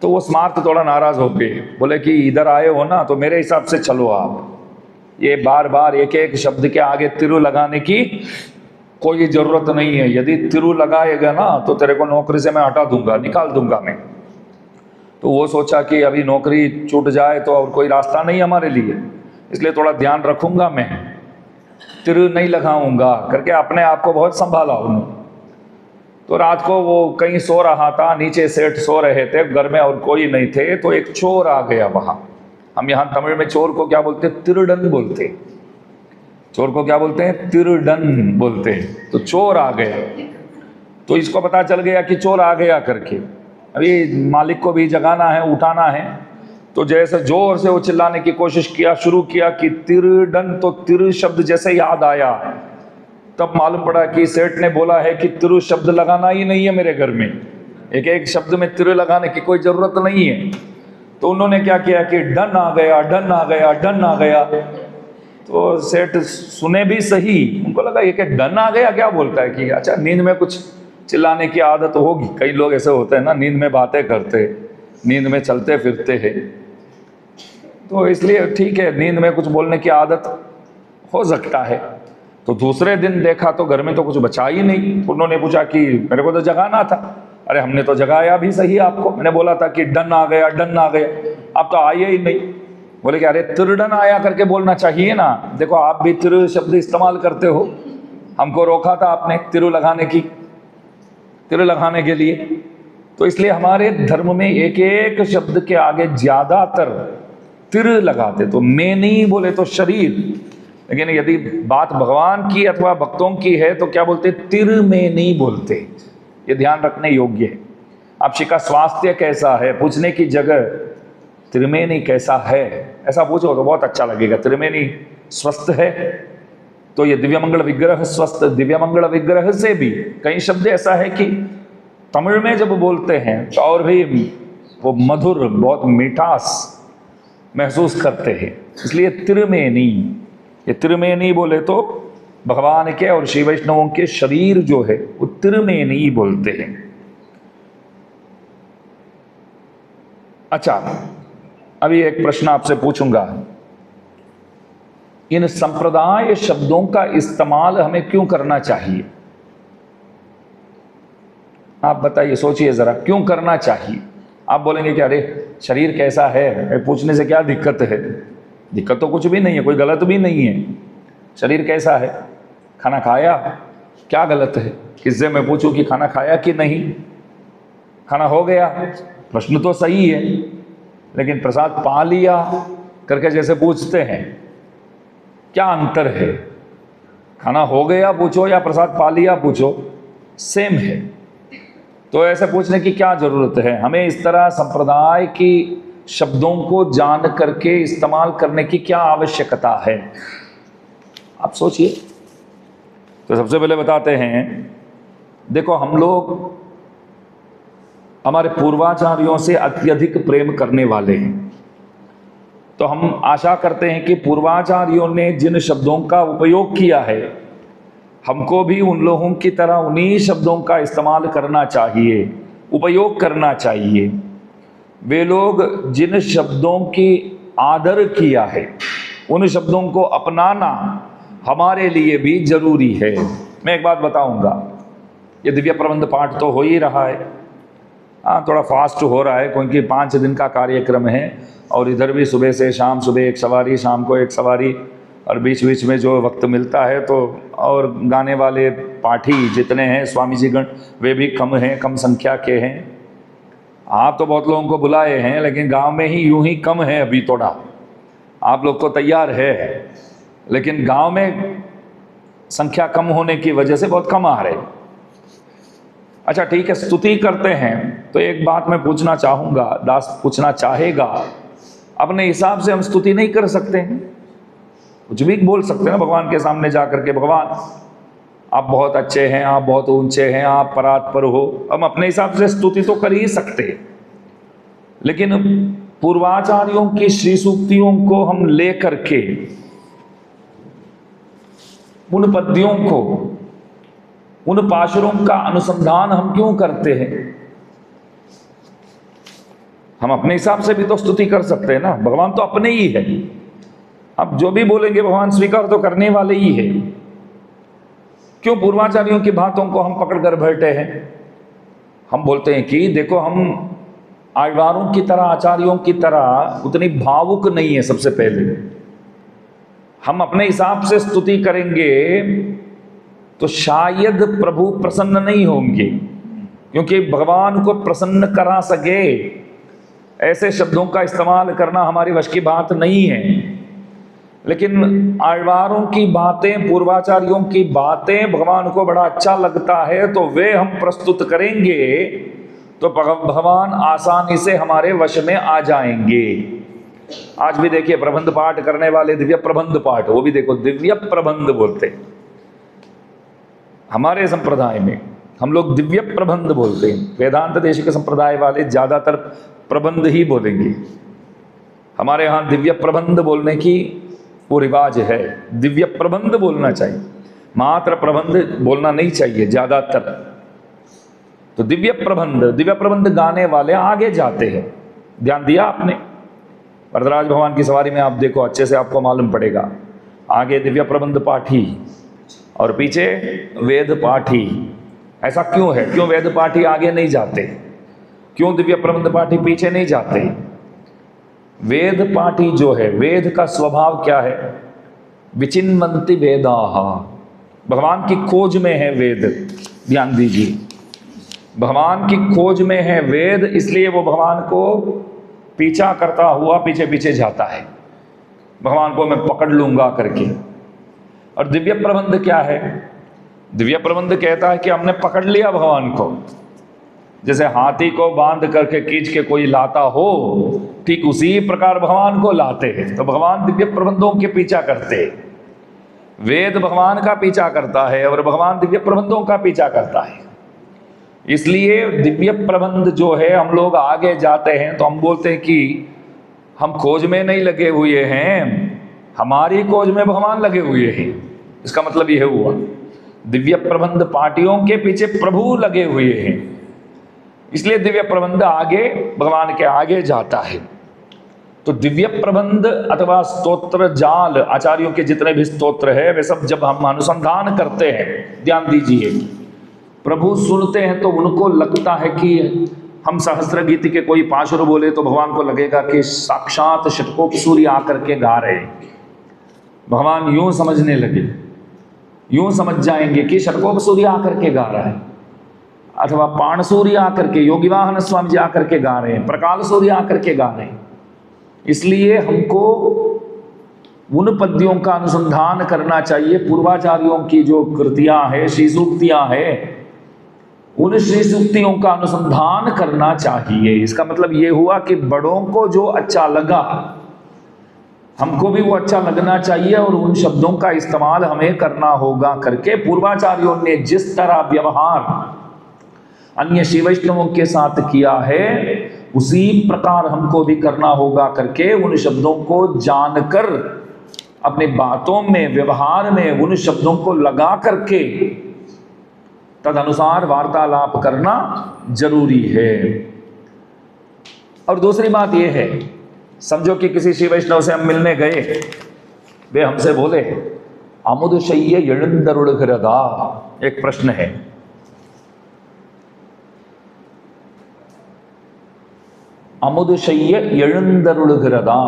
तो वो स्मार्त थोड़ा नाराज हो गए, बोले कि इधर आए हो ना तो मेरे हिसाब से चलो आप, ये बार बार एक एक शब्द के आगे तिरु लगाने की कोई जरूरत नहीं है। यदि तिरु लगाएगा ना तो तेरे को नौकरी से मैं हटा दूंगा, निकाल दूंगा मैं। तो वो सोचा कि अभी नौकरी छूट जाए तो और कोई रास्ता नहीं हमारे लिए, इसलिए थोड़ा ध्यान रखूंगा मैं, तिरु नहीं लगाऊंगा करके अपने आप को बहुत संभाला उन्होंने। तो रात को वो कहीं सो रहा था, नीचे सेठ सो रहे थे, घर में और कोई नहीं थे, तो एक चोर आ गया वहां। हम यहाँ तमिल में चोर को क्या बोलते हैं? तिरुडन बोलते। चोर को क्या बोलते हैं? तिरुडन बोलते हैं। तो चोर आ गया, तो इसको पता चल गया कि चोर आ गया करके। अभी मालिक को भी जगाना है, उठाना है, तो जैसे जोर से वो चिल्लाने की कोशिश किया, शुरू किया कि तिरुडन, तो तिरु शब्द जैसे याद आया तब मालूम पड़ा कि सेठ ने बोला है कि तिरु शब्द लगाना ही नहीं है मेरे घर में, एक एक शब्द में तिरु लगाने की कोई जरूरत नहीं है। तो उन्होंने क्या किया कि डन आ गया, डन आ गया, डन आ गया। तो सेठ सुने भी सही, उनको लगा ये क्या डन आ गया क्या बोलता है, कि अच्छा नींद में कुछ चिल्लाने की आदत होगी। कई लोग ऐसे होते हैं ना, नींद में बातें करते, नींद में चलते फिरते हैं, तो इसलिए ठीक है, नींद में कुछ बोलने की आदत हो सकता है। तो दूसरे दिन देखा तो घर में तो कुछ बचा ही नहीं। उन्होंने पूछा कि मेरे को तो जगाना था। अरे हमने तो जगाया भी सही आपको, मैंने बोला था कि डन आ गया, डन आ गया, आप तो आए ही नहीं। बोले कि अरे तिरुडन आया करके बोलना चाहिए ना, देखो आप भी तिरु शब्द इस्तेमाल करते हो, हमको रोका था आपने तिरु लगाने की, तिरु लगाने के लिए। तो इसलिए हमारे धर्म में एक एक शब्द के आगे ज्यादातर तिरु लगाते। तो मैं नहीं बोले तो शरीर, लेकिन यदि बात भगवान की अथवा भक्तों की है तो क्या बोलते? तिर में नहीं बोलते। ये ध्यान रखने योग्य है। आपसी का स्वास्थ्य कैसा है पूछने की जगह त्रिमेनी कैसा है ऐसा पूछो तो बहुत अच्छा लगेगा। त्रिमेनी स्वस्थ है तो ये दिव्यमंगल विग्रह स्वस्थ। दिव्यमंगल विग्रह से भी कई शब्द ऐसा है कि तमिल में जब बोलते हैं तो और भी वो मधुर, बहुत मिठास महसूस करते हैं। इसलिए त्रिमेनी, ये त्रिमेनी बोले तो भगवान के और श्री वैष्णवों के शरीर जो है वो त्रिमेनी बोलते हैं। अच्छा, अभी एक प्रश्न आपसे पूछूंगा, इन संप्रदाय शब्दों का इस्तेमाल हमें क्यों करना चाहिए? आप बताइए, सोचिए जरा, क्यों करना चाहिए? आप बोलेंगे कि अरे शरीर कैसा है पूछने से क्या दिक्कत है? दिक्कत तो कुछ भी नहीं है, कोई गलत भी नहीं है। शरीर कैसा है, खाना खाया, क्या गलत है? किससे मैं पूछूं कि खाना खाया कि नहीं? खाना हो गया, प्रश्न तो सही है, लेकिन प्रसाद पा लिया करके जैसे पूछते हैं, क्या अंतर है? खाना हो गया पूछो या प्रसाद पा लिया पूछो, सेम है। तो ऐसे पूछने की क्या जरूरत है? हमें इस तरह संप्रदाय की शब्दों को जान करके इस्तेमाल करने की क्या आवश्यकता है? आप सोचिए। तो सबसे पहले बताते हैं, देखो हम लोग हमारे पूर्वाचार्यों से अत्यधिक प्रेम करने वाले हैं, तो हम आशा करते हैं कि पूर्वाचार्यों ने जिन शब्दों का उपयोग किया है हमको भी उन लोगों की तरह उन्हीं शब्दों का इस्तेमाल करना चाहिए, उपयोग करना चाहिए। वे लोग जिन शब्दों की आदर किया है उन शब्दों को अपनाना हमारे लिए भी जरूरी है। मैं एक बात बताऊंगा, ये दिव्य प्रबंध पाठ तो हो ही रहा है, हाँ थोड़ा फास्ट हो रहा है क्योंकि 5 दिन का कार्यक्रम है और इधर भी सुबह से शाम, सुबह एक सवारी, शाम को एक सवारी, और बीच बीच में जो वक्त मिलता है तो, और गाने वाले पाठी जितने हैं स्वामी जी गण वे भी कम हैं, कम संख्या के हैं। आप तो बहुत लोगों को बुलाए हैं लेकिन गांव में ही यूं ही कम है अभी थोड़ा। आप लोग को तैयार है लेकिन गांव में संख्या कम होने की वजह से बहुत कम आ रहे। अच्छा ठीक है, स्तुति करते हैं तो एक बात मैं पूछना चाहूँगा, दास पूछना चाहेगा, अपने हिसाब से हम स्तुति नहीं कर सकते हैं? कुछ भी बोल सकते हैं ना भगवान के सामने जा करके, भगवान आप बहुत अच्छे हैं, आप बहुत ऊंचे हैं, आप परात्पर हो। हम अपने हिसाब से स्तुति तो कर ही सकते हैं, लेकिन पूर्वाचार्यों की श्री सूक्तियों को हम ले करके उन पद्यों को, उन पाशुरों का अनुसंधान हम क्यों करते हैं? हम अपने हिसाब से भी तो स्तुति कर सकते हैं ना, भगवान तो अपने ही है। अब जो भी बोलेंगे भगवान स्वीकार तो करने वाले ही है। क्यों पूर्वाचार्यों की बातों को हम पकड़ कर बैठे हैं? हम बोलते हैं कि देखो, हम आचार्यों की तरह, आचार्यों की तरह उतनी भावुक नहीं है। सबसे पहले हम अपने हिसाब से स्तुति करेंगे तो शायद प्रभु प्रसन्न नहीं होंगे, क्योंकि भगवान को प्रसन्न करा सके ऐसे शब्दों का इस्तेमाल करना हमारी वश की बात नहीं है। लेकिन आचार्यों की बातें, पूर्वाचार्यों की बातें भगवान को बड़ा अच्छा लगता है तो वे हम प्रस्तुत करेंगे तो भगवान आसानी से हमारे वश में आ जाएंगे। आज भी देखिए, प्रबंध पाठ करने वाले दिव्य प्रबंध पाठ, वो भी देखो दिव्य प्रबंध बोलते हैं। हमारे संप्रदाय में हम लोग दिव्य प्रबंध बोलते हैं। वेदांत देश के संप्रदाय वाले ज्यादातर प्रबंध ही बोलेंगे। हमारे यहाँ दिव्य प्रबंध बोलने की वो रिवाज है। दिव्य प्रबंध बोलना चाहिए, मात्र प्रबंध बोलना नहीं चाहिए ज्यादातर। तो दिव्य प्रबंध गाने वाले आगे जाते हैं। ध्यान दिया आपने? वरदराज भगवान की सवारी में आप देखो, अच्छे से आपको मालूम पड़ेगा। आगे दिव्य प्रबंध पाठी और पीछे वेद पाठी। ऐसा क्यों है? क्यों वेद पाठी आगे नहीं जाते? क्यों दिव्य प्रबंध पाठी पीछे नहीं जाते? वेद पाठी जो है, वेद का स्वभाव क्या है? विचिन्वन्ति वेदाः, भगवान की खोज में है वेद। ध्यान दीजिए, भगवान की खोज में है वेद, इसलिए वो भगवान को पीछा करता हुआ पीछे पीछे जाता है, भगवान को मैं पकड़ लूंगा करके। और दिव्य प्रबंध क्या है? दिव्य प्रबंध कहता है कि हमने पकड़ लिया भगवान को। जैसे हाथी को बांध करके खींच के कोई लाता हो, ठीक उसी प्रकार भगवान को लाते हैं। तो भगवान दिव्य प्रबंधों के पीछा करते हैं। वेद भगवान का पीछा करता है और भगवान दिव्य प्रबंधों का पीछा करता है। इसलिए दिव्य प्रबंध जो है, हम लोग आगे जाते हैं तो हम बोलते हैं कि हम खोज में नहीं लगे हुए हैं, हमारी खोज में भगवान लगे हुए हैं। इसका मतलब यह हुआ, दिव्य प्रबंध पार्टियों के पीछे प्रभु लगे हुए हैं, इसलिए दिव्य प्रबंध आगे, भगवान के आगे जाता है। तो दिव्य प्रबंध अथवा स्तोत्र जाल, आचार्यों के जितने भी स्तोत्र है वे सब जब हम अनुसंधान करते हैं, ध्यान दीजिए, प्रभु सुनते हैं तो उनको लगता है कि हम सहस्त्र गीत के कोई पाशुर बोले तो भगवान को लगेगा कि साक्षात षट्कोपसूरी आकर के गा रहे हैं। भगवान यूं समझने लगे, यूं समझ जाएंगे कि षट्कोपसूरी आकर के गा रहा है, अथवा पाणसूर्य आकर के, योगी वाहन स्वामी जी आकर के गा रहे हैं, प्रकाल सूर्य आकर के गा रहे हैं। इसलिए हमको उन पद्यों का अनुसंधान करना चाहिए। पूर्वाचार्यों की जो कृतियां है, श्री सूक्तियां है, उन श्री सूक्तियों का अनुसंधान करना चाहिए। इसका मतलब ये हुआ कि बड़ों को जो अच्छा लगा, हमको भी वो अच्छा लगना चाहिए और उन शब्दों का इस्तेमाल हमें करना होगा करके पूर्वाचार्यों ने जिस तरह व्यवहार अन्य शिव वैष्णवों के साथ किया है, उसी प्रकार हमको भी करना होगा करके उन शब्दों को जानकर अपने बातों में, व्यवहार में उन शब्दों को लगा करके तद अनुसार वार्तालाप करना जरूरी है। और दूसरी बात यह है, समझो कि किसी शिव वैष्णव से हम मिलने गए, वे हमसे बोले अमुदशय्य एळुंदरुळुगिरदा, एक प्रश्न है, अमुदशय्य एळुंदरुळुगिरदा,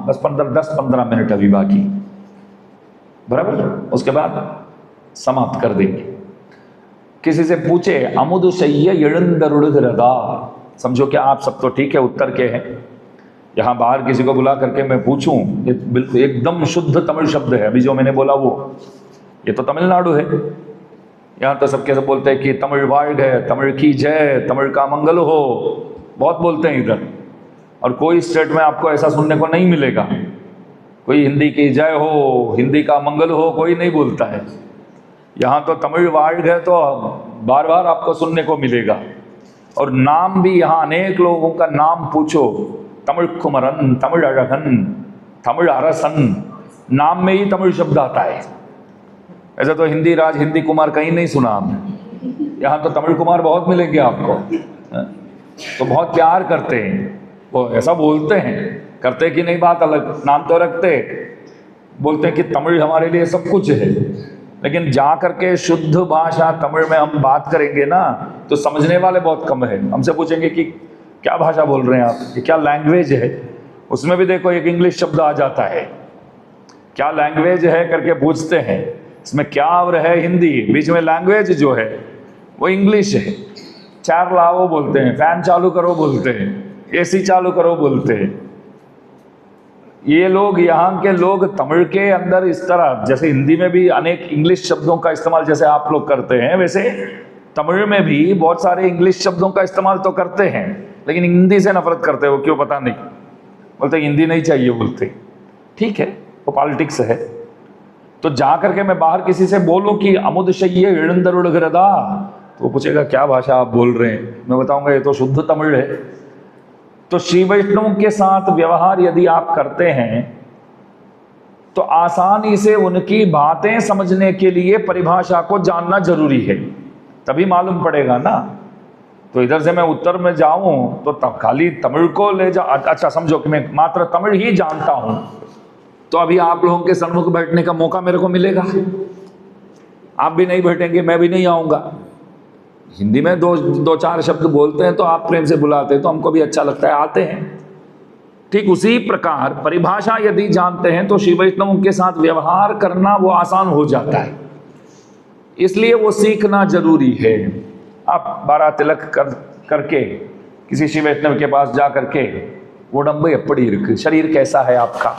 बस 10-15 मिनट अभी बाकी, बराबर, उसके बाद समाप्त कर देंगे। किसी से पूछे अमुदशय्य एळुंदरुळुगिरदा, समझो कि आप सब तो ठीक है उत्तर के हैं, यहाँ बाहर किसी को बुला करके मैं पूछूं, ये बिल्कुल एकदम शुद्ध तमिल शब्द है, अभी जो मैंने बोला वो, ये तो तमिलनाडु है, यहाँ तो सबके सब बोलते हैं कि तमिल वार्ड है, तमिल की जय, तमिल का मंगल हो, बहुत बोलते हैं इधर। और कोई स्टेट में आपको ऐसा सुनने को नहीं मिलेगा, कोई हिंदी की जय हो, हिंदी का मंगल हो, कोई नहीं बोलता है। यहाँ तो तमिल वार्ड है तो बार बार आपको सुनने को मिलेगा। और नाम भी यहाँ अनेक लोगों का नाम पूछो, तमिल कुमरन, तमिल अड़गन, तमिल अरसन, नाम में ही तमिल शब्द आता है। ऐसा तो हिंदी राज, हिंदी कुमार कहीं नहीं सुना आपने, यहाँ तो तमिल कुमार बहुत मिलेंगे आपको, तो बहुत प्यार करते हैं। वो ऐसा बोलते हैं, करते कि नहीं बात अलग, नाम तो रखते, बोलते हैं कि तमिल हमारे लिए सब कुछ है, लेकिन जा करके शुद्ध भाषा तमिल में हम बात करेंगे ना तो समझने वाले बहुत कम है। हमसे पूछेंगे कि क्या भाषा बोल रहे हैं आप, ये क्या लैंग्वेज है, उसमें भी देखो एक इंग्लिश शब्द आ जाता है, क्या लैंग्वेज है करके पूछते हैं, इसमें क्या और है हिंदी, बीच में लैंग्वेज जो है वो इंग्लिश है। चार लाओ बोलते हैं, फैन चालू करो बोलते हैं, एसी चालू करो बोलते हैं। ये लोग, यहाँ के लोग तमिल के अंदर इस तरह, जैसे हिंदी में भी अनेक इंग्लिश शब्दों का इस्तेमाल जैसे आप लोग करते हैं, वैसे तमिल में भी बहुत सारे इंग्लिश शब्दों का इस्तेमाल तो करते हैं, लेकिन हिंदी से नफरत करते हो, क्यों पता नहीं, बोलते हिंदी नहीं चाहिए बोलते। ठीक है, वो पॉलिटिक्स है। तो जा करके मैं बाहर किसी से बोलूं कि अमुदशय्य इळंदरुड़गरदा, तो वो पूछेगा क्या भाषा आप बोल रहे हैं, मैं बताऊंगा ये तो शुद्ध तमिल है। तो श्री वैष्णव के साथ व्यवहार यदि आप करते हैं तो आसानी से उनकी बातें समझने के लिए परिभाषा को जानना जरूरी है, तभी मालूम पड़ेगा ना। तो इधर से मैं उत्तर में जाऊं तो तब खाली तमिल को ले जा, अच्छा समझो कि मैं मात्र तमिल ही जानता हूं, तो अभी आप लोगों के सन्मुख बैठने का मौका मेरे को मिलेगा, आप भी नहीं बैठेंगे, मैं भी नहीं आऊंगा। हिंदी में दो चार शब्द बोलते हैं तो आप प्रेम से बुलाते हैं तो हमको भी अच्छा लगता है, आते हैं। ठीक उसी प्रकार परिभाषा यदि जानते हैं तो श्री वैष्णव के साथ व्यवहार करना वो आसान हो जाता है, इसलिए वो सीखना जरूरी है। आप 12 तिलक करके किसी श्री वैष्णव के पास जा करके उडंब एप्पड़ी इरुक्कु, शरीर कैसा है आपका,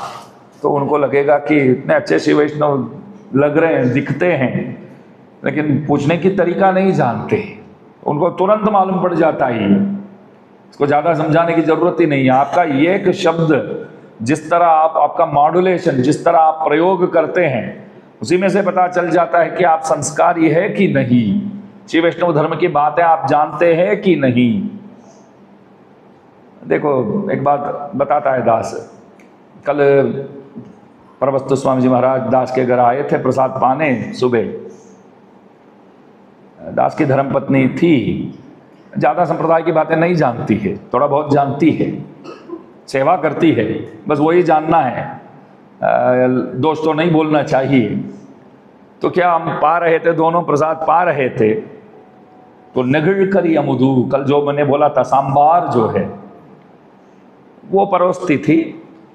तो उनको लगेगा कि इतने अच्छे श्री वैष्णव लग रहे हैं, दिखते हैं, लेकिन पूछने की तरीका नहीं जानते, उनको तुरंत मालूम पड़ जाता है। इसको ज़्यादा समझाने की जरूरत ही नहीं है। आपका एक शब्द जिस तरह आपका मॉड्यूलेशन, जिस तरह आप प्रयोग करते हैं, उसी में से पता चल जाता है कि आप संस्कारी है कि नहीं, श्री वैष्णव धर्म की बातें आप जानते हैं कि नहीं। देखो एक बात बताता है दास, कल परवस्तु स्वामी जी महाराज दास के घर आए थे प्रसाद पाने सुबह। दास की धर्मपत्नी थी, ज़्यादा संप्रदाय की बातें नहीं जानती है, थोड़ा बहुत जानती है, सेवा करती है, बस वही जानना है, दोष तो नहीं बोलना चाहिए। तो क्या हम पा रहे थे, दोनों प्रसाद पा रहे थे, तो निगड़ करी अमुदू, कल जो मैंने बोला था सांबार जो है वो परोसती थी,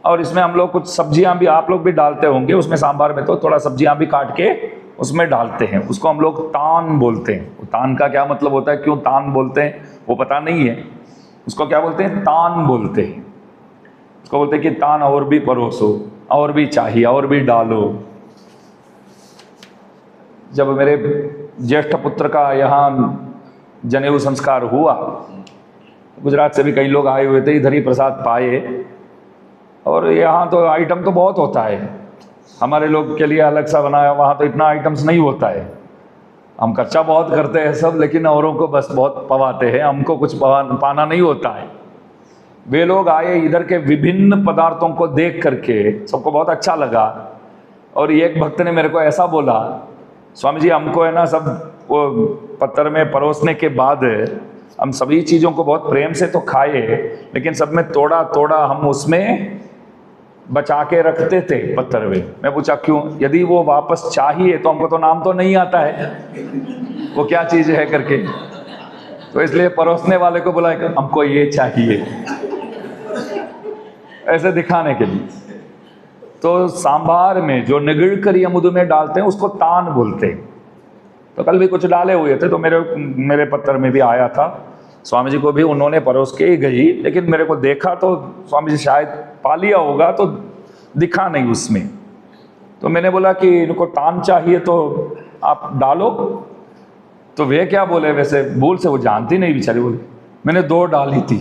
और इसमें हम लोग कुछ सब्जियां भी, आप लोग भी डालते होंगे उसमें, सांबार में तो थोड़ा सब्जियां भी काट के उसमें डालते हैं, उसको हम लोग तान बोलते हैं। तान का क्या मतलब होता है, क्यों तान बोलते हैं वो पता नहीं है, उसको क्या बोलते हैं, तान बोलते हैं। उसको बोलते हैं कि तान और भी परोसो, और भी चाहिए, और भी डालो। जब मेरे ज्येष्ठ पुत्र का यहाँ जनेऊ संस्कार हुआ, गुजरात से भी कई लोग आए हुए थे, इधर ही प्रसाद पाए, और यहाँ तो आइटम तो बहुत होता है, हमारे लोग के लिए अलग सा बनाया, वहाँ तो इतना आइटम्स नहीं होता है, हम खर्चा बहुत करते हैं सब, लेकिन औरों को बस बहुत पवाते हैं, हमको कुछ पाना नहीं होता है। वे लोग आए, इधर के विभिन्न पदार्थों को देख करके सबको बहुत अच्छा लगा, और एक भक्त ने मेरे को ऐसा बोला, स्वामी जी हमको है ना सब वो पत्थर में परोसने के बाद हम सभी चीज़ों को बहुत प्रेम से तो खाए, लेकिन सब में थोड़ा थोड़ा हम उसमें बचा के रखते थे पत्थर में। मैं पूछा क्यों, यदि वो वापस चाहिए तो हमको तो नाम तो नहीं आता है वो क्या चीज़ है करके, तो इसलिए परोसने वाले को बोला कि हमको ये चाहिए, ऐसे दिखाने के लिए। तो सांबार में जो निगड़ करी अमुद में डालते हैं उसको तान बोलते हैं। तो कल भी कुछ डाले हुए थे, तो मेरे पत्थर में भी आया था, स्वामी जी को भी उन्होंने परोस के ही गई, लेकिन मेरे को देखा तो स्वामी जी शायद पा लिया होगा तो दिखा नहीं उसमें। तो मैंने बोला कि इनको तान चाहिए तो आप डालो, तो वे क्या बोले, वैसे भूल से वो जानती नहीं बेचारी, बोली मैंने 2 डाली थी।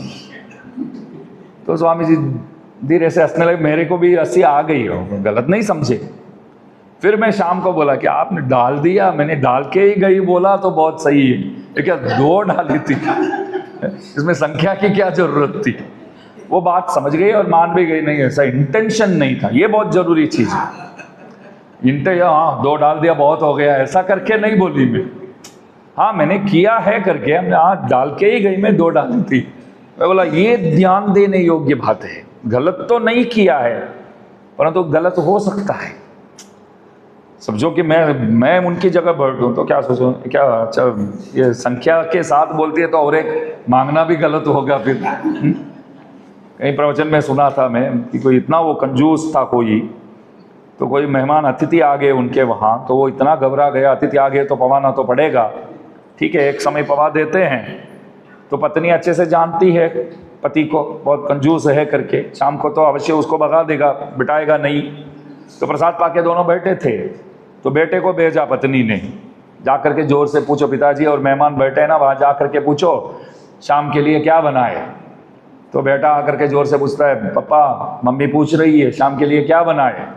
तो स्वामी जी धीरे से हंसने लगे, मेरे को भी हंसी आ गई हो, गलत नहीं समझे। फिर मैं शाम को बोला कि आपने डाल दिया, मैंने डाल के ही गई बोला तो बहुत सही है, ये क्या 2 डाली थी, इसमें संख्या की क्या जरूरत थी। वो बात समझ गई और मान भी गई, नहीं ऐसा इंटेंशन नहीं था, ये बहुत जरूरी चीज है। हाँ 2 डाल दिया बहुत हो गया ऐसा करके नहीं बोली मैं, हाँ मैंने किया है करके, हमने हाँ डाल के ही गई, मैं 2 डाली थी, मैं बोला ये ध्यान देने योग्य बात है, गलत तो नहीं किया है परंतु गलत हो सकता है। समझो कि मैं उनकी जगह बैठूं तो क्या सोचूं, क्या अच्छा ये संख्या के साथ बोलती है तो और एक मांगना भी गलत होगा फिर। कहीं प्रवचन में सुना था मैं कि कोई इतना वो कंजूस था कोई, तो कोई मेहमान अतिथि आ गए उनके वहाँ, तो वो इतना घबरा गया, अतिथि आ गए तो पवाना तो पड़ेगा, ठीक है एक समय पवा देते हैं। तो पत्नी अच्छे से जानती है पति को बहुत कंजूस है करके, शाम को तो अवश्य उसको भगा देगा, बिठाएगा नहीं। तो प्रसाद पाके दोनों बैठे थे, तो बेटे को भेजा पत्नी ने, जा करके जोर से पूछो पिताजी और मेहमान बैठे हैं ना, वहाँ जा करके पूछो शाम के लिए क्या बनाए। तो बेटा आकर के जोर से पूछता है पापा मम्मी पूछ रही है शाम के लिए क्या बनाए।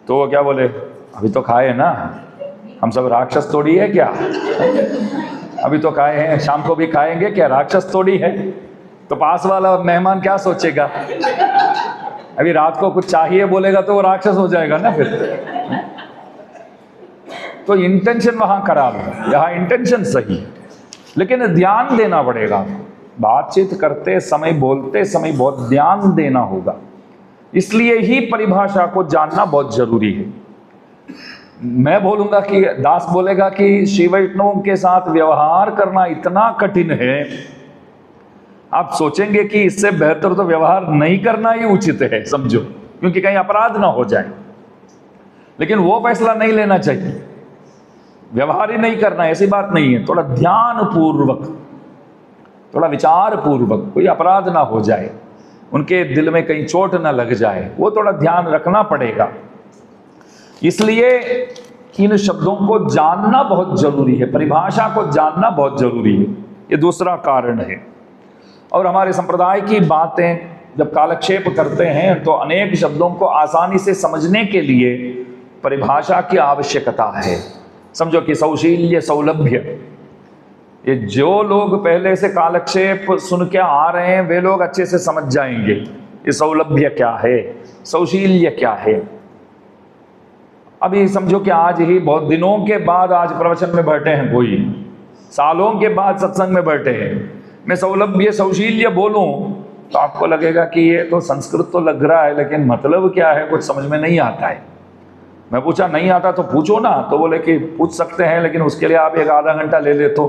तो वो क्या बोले, अभी तो खाए ना, हम सब राक्षस थोड़ी है क्या, अभी तो खाए हैं, शाम को भी खाएंगे क्या, राक्षस थोड़ी है। तो पास वाला मेहमान क्या सोचेगा, अभी रात को कुछ चाहिए बोलेगा तो वो राक्षस हो जाएगा ना फिर। तो इंटेंशन वहां खराब है, यहाँ इंटेंशन सही है, लेकिन ध्यान देना पड़ेगा। बातचीत करते समय बोलते समय बहुत ध्यान देना होगा, इसलिए ही परिभाषा को जानना बहुत जरूरी है। मैं बोलूंगा कि दास बोलेगा कि श्री वैष्णव के साथ व्यवहार करना इतना कठिन है, आप सोचेंगे कि इससे बेहतर तो व्यवहार नहीं करना ही उचित है, समझो, क्योंकि कहीं अपराध ना हो जाए। लेकिन वो फैसला नहीं लेना चाहिए, व्यवहार ही नहीं करना, ऐसी बात नहीं है। थोड़ा ध्यान पूर्वक, थोड़ा विचार पूर्वक, कोई अपराध ना हो जाए, उनके दिल में कहीं चोट ना लग जाए, वो थोड़ा ध्यान रखना पड़ेगा। इसलिए इन शब्दों को जानना बहुत जरूरी है, परिभाषा को जानना बहुत जरूरी है, ये दूसरा कारण है। और हमारे संप्रदाय की बातें जब कालक्षेप करते हैं तो अनेक शब्दों को आसानी से समझने के लिए परिभाषा की आवश्यकता है। समझो कि सौशील्य, सौलभ्य, ये जो लोग पहले से कालक्षेप सुन के आ रहे हैं वे लोग अच्छे से समझ जाएंगे ये सौलभ्य क्या है, सौशील्य क्या है। अभी समझो कि आज ही बहुत दिनों के बाद आज प्रवचन में बैठे हैं, कोई सालों के बाद सत्संग में बैठे हैं, मैं सौलभ्य सौशील्य बोलूं तो आपको लगेगा कि ये तो संस्कृत तो लग रहा है, लेकिन मतलब क्या है कुछ समझ में नहीं आता है। मैं पूछा नहीं आता तो पूछो ना, तो बोले कि पूछ सकते हैं लेकिन उसके लिए आप एक आधा घंटा ले ले तो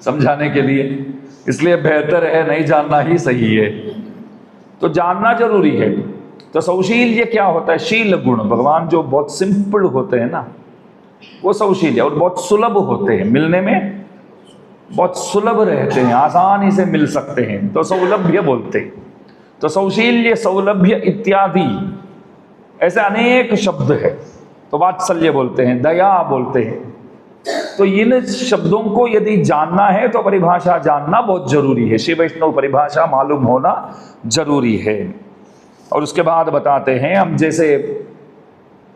समझाने के लिए, इसलिए बेहतर है नहीं जानना ही सही है। तो जानना जरूरी है। तो सौशील्य क्या होता है, शील गुण, भगवान जो बहुत सिंपल होते हैं ना वो सौशील्य, और बहुत सुलभ होते हैं, मिलने में बहुत सुलभ रहते हैं, आसानी से मिल सकते हैं, तो सौलभ्य बोलते हैं। तो सौशील्य, सौलभ्य इत्यादि ऐसे अनेक शब्द है। तो वात्सल्य बोलते हैं, दया बोलते हैं। तो इन शब्दों को यदि जानना है तो परिभाषा जानना बहुत जरूरी है, श्री वैष्णव परिभाषा मालूम होना जरूरी है। और उसके बाद बताते हैं, हम जैसे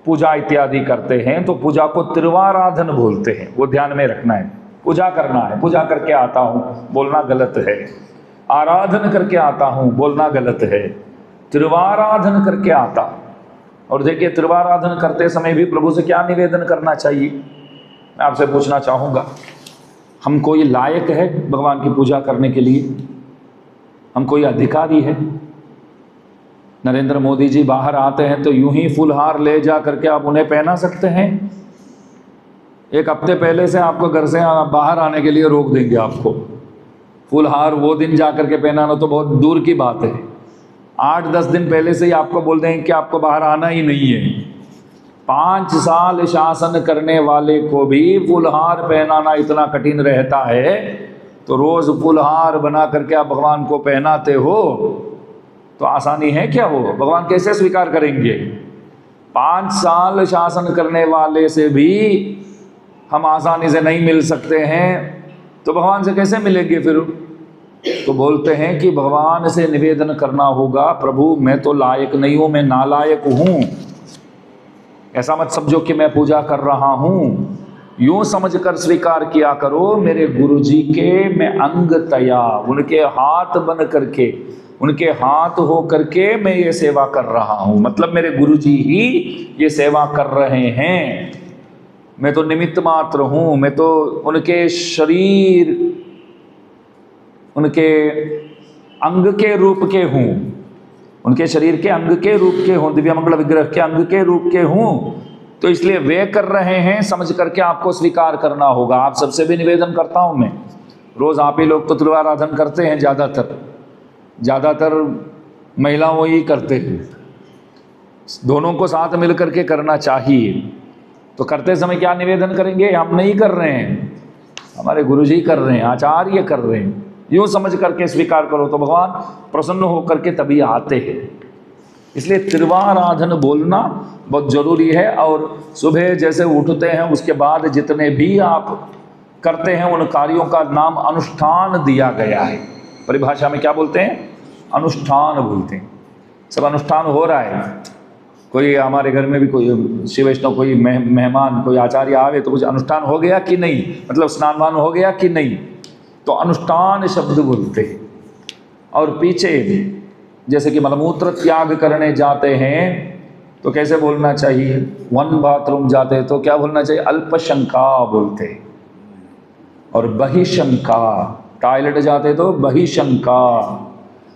पूजा इत्यादि करते हैं तो पूजा को तिरुवाराधन बोलते हैं, वो ध्यान में रखना है। पूजा करना है, पूजा करके आता हूँ बोलना गलत है, आराधन करके आता हूँ बोलना गलत है, तिरुवाराधन करके आता। और देखिए तिरुवाराधन करते समय भी प्रभु से क्या निवेदन करना चाहिए, मैं आपसे पूछना चाहूँगा, हम कोई लायक है भगवान की पूजा करने के लिए, हम कोई अधिकारी है? नरेंद्र मोदी जी बाहर आते हैं तो यूं ही फूलहार ले जा करके आप उन्हें पहना सकते हैं? एक हफ्ते पहले से आपको घर से बाहर आने के लिए रोक देंगे आपको, फूलहार वो दिन जा करके पहनाना तो बहुत दूर की बात है। 8-10 दिन पहले से ही आपको बोल देंगे कि आपको बाहर आना ही नहीं है। 5 साल शासन करने वाले को भी फूलहार पहनाना इतना कठिन रहता है, तो रोज फूलहार बना करके आप भगवान को पहनाते हो तो आसानी है क्या? वो भगवान कैसे स्वीकार करेंगे? 5 साल शासन करने वाले से भी हम आसानी से नहीं मिल सकते हैं तो भगवान से कैसे मिलेंगे फिर? तो बोलते हैं कि भगवान से निवेदन करना होगा, प्रभु मैं तो लायक नहीं हूं, मैं नालायक हूं। ऐसा मत समझो कि मैं पूजा कर रहा हूं, यूं समझकर स्वीकार किया करो मेरे गुरुजी के मैं अंग तया, उनके हाथ बन करके, उनके हाथ हो करके मैं ये सेवा कर रहा हूं। मतलब मेरे गुरुजी ही ये सेवा कर रहे हैं, मैं तो निमित्त मात्र हूं, मैं तो उनके शरीर, उनके अंग के रूप के हूँ, उनके शरीर के अंग के रूप के हूँ, दिव्यमंगल विग्रह के अंग के रूप के हूँ, तो इसलिए वे कर रहे हैं समझ करके आपको स्वीकार करना होगा। आप सबसे भी निवेदन करता हूँ मैं, रोज़ आप ही लोग तो तिरुवाराधन करते हैं, ज़्यादातर महिला वही करते हैं, दोनों को साथ मिल करके करना चाहिए। तो करते समय क्या निवेदन करेंगे? हम नहीं कर रहे हैं, हमारे गुरुजी कर रहे हैं, आचार्य कर रहे हैं, यूँ समझ करके स्वीकार करो तो भगवान प्रसन्न होकर के तभी आते हैं। इसलिए तिरुवाराधन बोलना बहुत ज़रूरी है। और सुबह जैसे उठते हैं उसके बाद जितने भी आप करते हैं उन कार्यों का नाम अनुष्ठान दिया गया है। परिभाषा में क्या बोलते हैं? अनुष्ठान बोलते हैं। सब अनुष्ठान हो रहा है। कोई हमारे घर में भी कोई शिव वैष्णव कोई मेहमान कोई आचार्य आवे तो कुछ अनुष्ठान हो गया कि नहीं, मतलब स्नान वान हो गया कि नहीं, तो अनुष्ठान शब्द बोलते हैं। और पीछे जैसे कि मलमूत्र त्याग करने जाते हैं तो कैसे बोलना चाहिए? वन बाथरूम जाते तो क्या बोलना चाहिए? अल्पशंका बोलते। और बहिशंका, टॉयलेट जाते तो बहिशंका,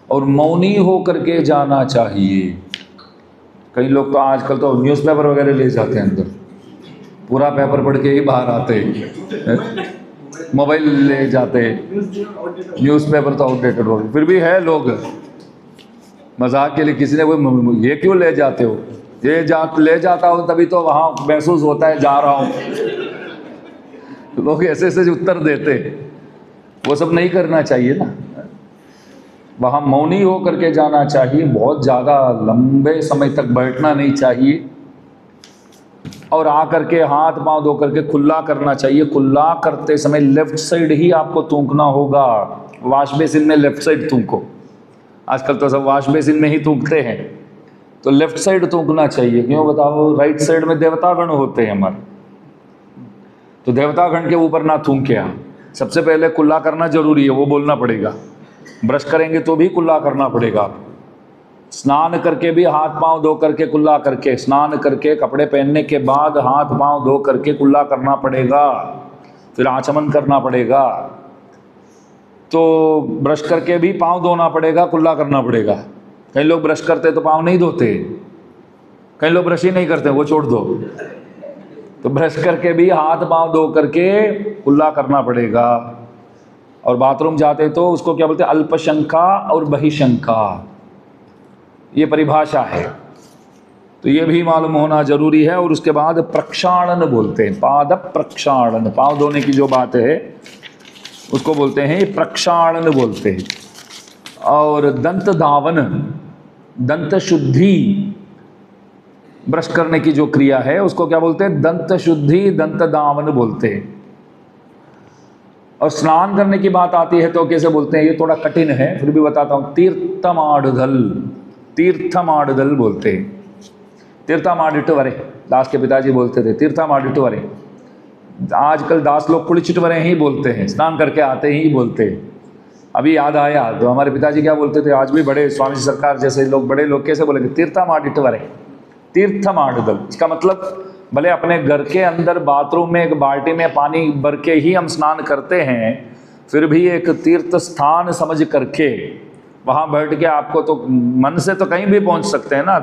और मौनी हो करके जाना चाहिए। कई लोग तो आजकल तो न्यूज़पेपर वगैरह ले जाते हैं अंदर, पूरा पेपर पढ़ के ही बाहर आते हैं, मोबाइल ले जाते हैं, न्यूज़पेपर तो आउटडेटेड हो गए। फिर भी है लोग मजाक के लिए, किसी ने वो ये क्यों ले जाते हो? ये ले जाता हूँ तभी तो वहाँ महसूस होता है जा रहा हूँ। लोग ऐसे ऐसे उत्तर देते, वो सब नहीं करना चाहिए ना। वहाँ मौनी हो करके जाना चाहिए, बहुत ज़्यादा लंबे समय तक बैठना नहीं चाहिए। और आकर के हाथ पांव धो करके कुल्ला करना चाहिए। कुल्ला करते समय लेफ्ट साइड ही आपको थूकना होगा। वॉश बेसिन में लेफ्ट साइड थूको, आजकल तो सब वॉश बेसिन में ही थूकते हैं, तो लेफ्ट साइड थूकना चाहिए। क्यों बताओ? राइट साइड में देवतागण होते हैं हमारे, तो देवतागण के ऊपर ना थूके। आप सबसे पहले कुल्ला करना जरूरी है, वो बोलना पड़ेगा। ब्रश करेंगे तो भी कुल्ला करना पड़ेगा। स्नान करके भी हाथ पांव धो करके कुल्ला करके, स्नान करके कपड़े पहनने के बाद हाथ पांव धो करके कुल्ला करना पड़ेगा, फिर आचमन करना पड़ेगा। तो ब्रश करके भी पांव धोना पड़ेगा, कुल्ला करना पड़ेगा। कई लोग ब्रश करते तो पांव नहीं धोते, कई लोग ब्रश ही नहीं करते, वो छोड़ दो। तो ब्रश करके भी हाथ पांव धो करके कुल्ला करना पड़ेगा। और बाथरूम जाते तो उसको क्या बोलते हैं? अल्पशंका और बहिशंका, ये परिभाषा है, तो ये भी मालूम होना जरूरी है। और उसके बाद प्रक्षालन बोलते हैं, पाद प्रक्षालन, पांव धोने की जो बात है उसको बोलते हैं प्रक्षालन बोलते हैं। और दंत धावन, दंत शुद्धि, ब्रश करने की जो क्रिया है उसको क्या बोलते हैं? दंत शुद्धि, दंत धावन बोलते हैं। और स्नान करने की बात आती है तो कैसे बोलते हैं? ये थोड़ा कठिन है, फिर भी बताता हूँ। तीर्थमाडधल, तीर्थमाडधल बोलते हैं। तीर्थमाडिटवरे, दास के पिताजी बोलते थे तीर्थमाडिटवरे। आजकल दास लोग कुड़चिटवरे ही बोलते हैं, स्नान करके आते ही बोलते हैं। अभी याद आया तो हमारे पिताजी क्या बोलते थे, आज भी बड़े स्वामी जी सरकार जैसे लोग, बड़े लोग कैसे बोलेंगे? तीर्थमाडिटवरे, तीर्थमाडधल। इसका मतलब भले अपने घर के अंदर बाथरूम में एक बाल्टी में पानी भर के ही हम स्नान करते हैं, फिर भी एक तीर्थ स्थान समझ करके वहाँ बैठ के आपको तो मन से तो कहीं भी पहुँच सकते हैं ना,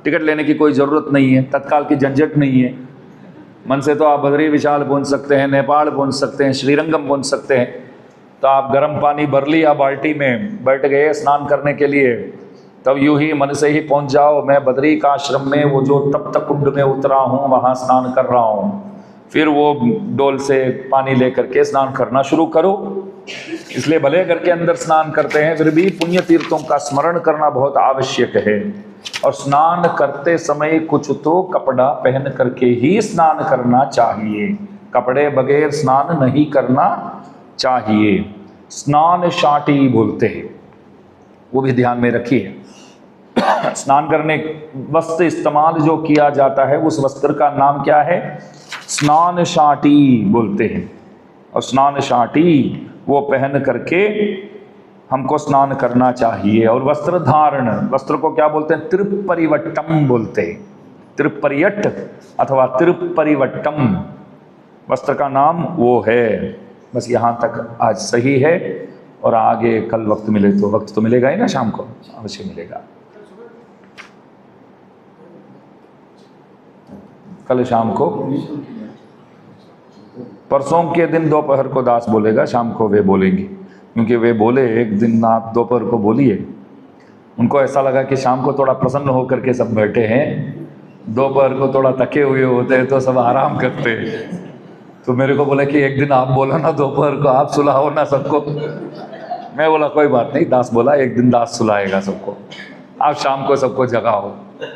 टिकट लेने की कोई ज़रूरत नहीं है, तत्काल की झंझट नहीं है। मन से तो आप बद्री विशाल पहुँच सकते हैं, नेपाल पहुँच सकते हैं, श्रीरंगम पहुँच सकते हैं। तो आप गर्म पानी भर लिया बाल्टी में, बैठ गए स्नान करने के लिए, तब यूं ही मन से ही पहुंच जाओ, मैं बद्री का आश्रम में वो जो तप्त कुंड में उतरा हूँ वहाँ स्नान कर रहा हूँ। फिर वो डोल से पानी लेकर के स्नान करना शुरू करो। इसलिए भले घर के अंदर स्नान करते हैं, फिर भी पुण्य तीर्थों का स्मरण करना बहुत आवश्यक है। और स्नान करते समय कुछ तो कपड़ा पहन करके ही स्नान करना चाहिए, कपड़े बगैर स्नान नहीं करना चाहिए। स्नान शाटी बोलते हैं, वो भी ध्यान में रखिए। स्नान करने वस्त्र इस्तेमाल जो किया जाता है उस वस्त्र का नाम क्या है? स्नान शाटी बोलते हैं। और स्नान शाटी वो पहन करके हमको स्नान करना चाहिए। और वस्त्र धारण, वस्त्र को क्या बोलते हैं? त्रिपरिवट्टम बोलते हैं। त्रिपरियट अथवा त्रिपरिवट्टम वस्त्र का नाम वो है। बस यहाँ तक आज सही है। और आगे कल वक्त मिले तो, वक्त तो मिलेगा ही ना शाम को, अवश्य मिलेगा। कल शाम को, परसों के दिन दोपहर को दास बोलेगा, शाम को वे बोलेंगे, क्योंकि वे बोले एक दिन आप दोपहर को बोलिए, उनको ऐसा लगा कि शाम को थोड़ा प्रसन्न होकर के सब बैठे हैं, दोपहर को थोड़ा थके हुए होते हैं तो सब आराम करते हैं। तो मेरे को बोला कि एक दिन आप बोलो ना दोपहर को, आप सुलाओ ना सबको। मैं बोला कोई बात नहीं, दास बोला एक दिन दास सुलाएगा सबको, आप शाम को सबको जगाओ,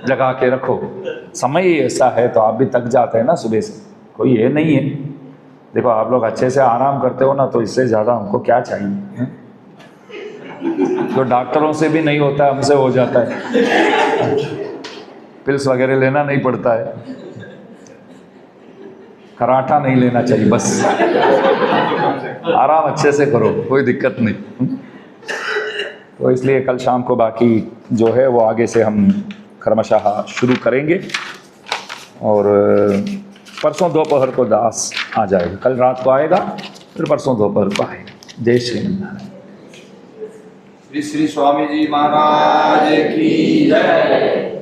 जगा के रखो। समय ही ऐसा है, तो आप भी थक जाते हैं ना सुबह से, कोई ये नहीं है। देखो आप लोग अच्छे से आराम करते हो ना, तो इससे ज़्यादा हमको क्या चाहिए। जो डॉक्टरों से भी नहीं होता है, हमसे हो जाता है। पिल्स वगैरह लेना नहीं पड़ता है, कराटा नहीं लेना चाहिए, बस आराम अच्छे से करो, कोई दिक्कत नहीं। तो इसलिए कल शाम को बाकी जो है वो आगे से हम क्रमशः शुरू करेंगे, और परसों दोपहर को दास आ जाएगा, कल रात को आएगा, फिर परसों दोपहर को आएगा। जय श्री नारायण। श्री श्री स्वामी जी महाराज की जय।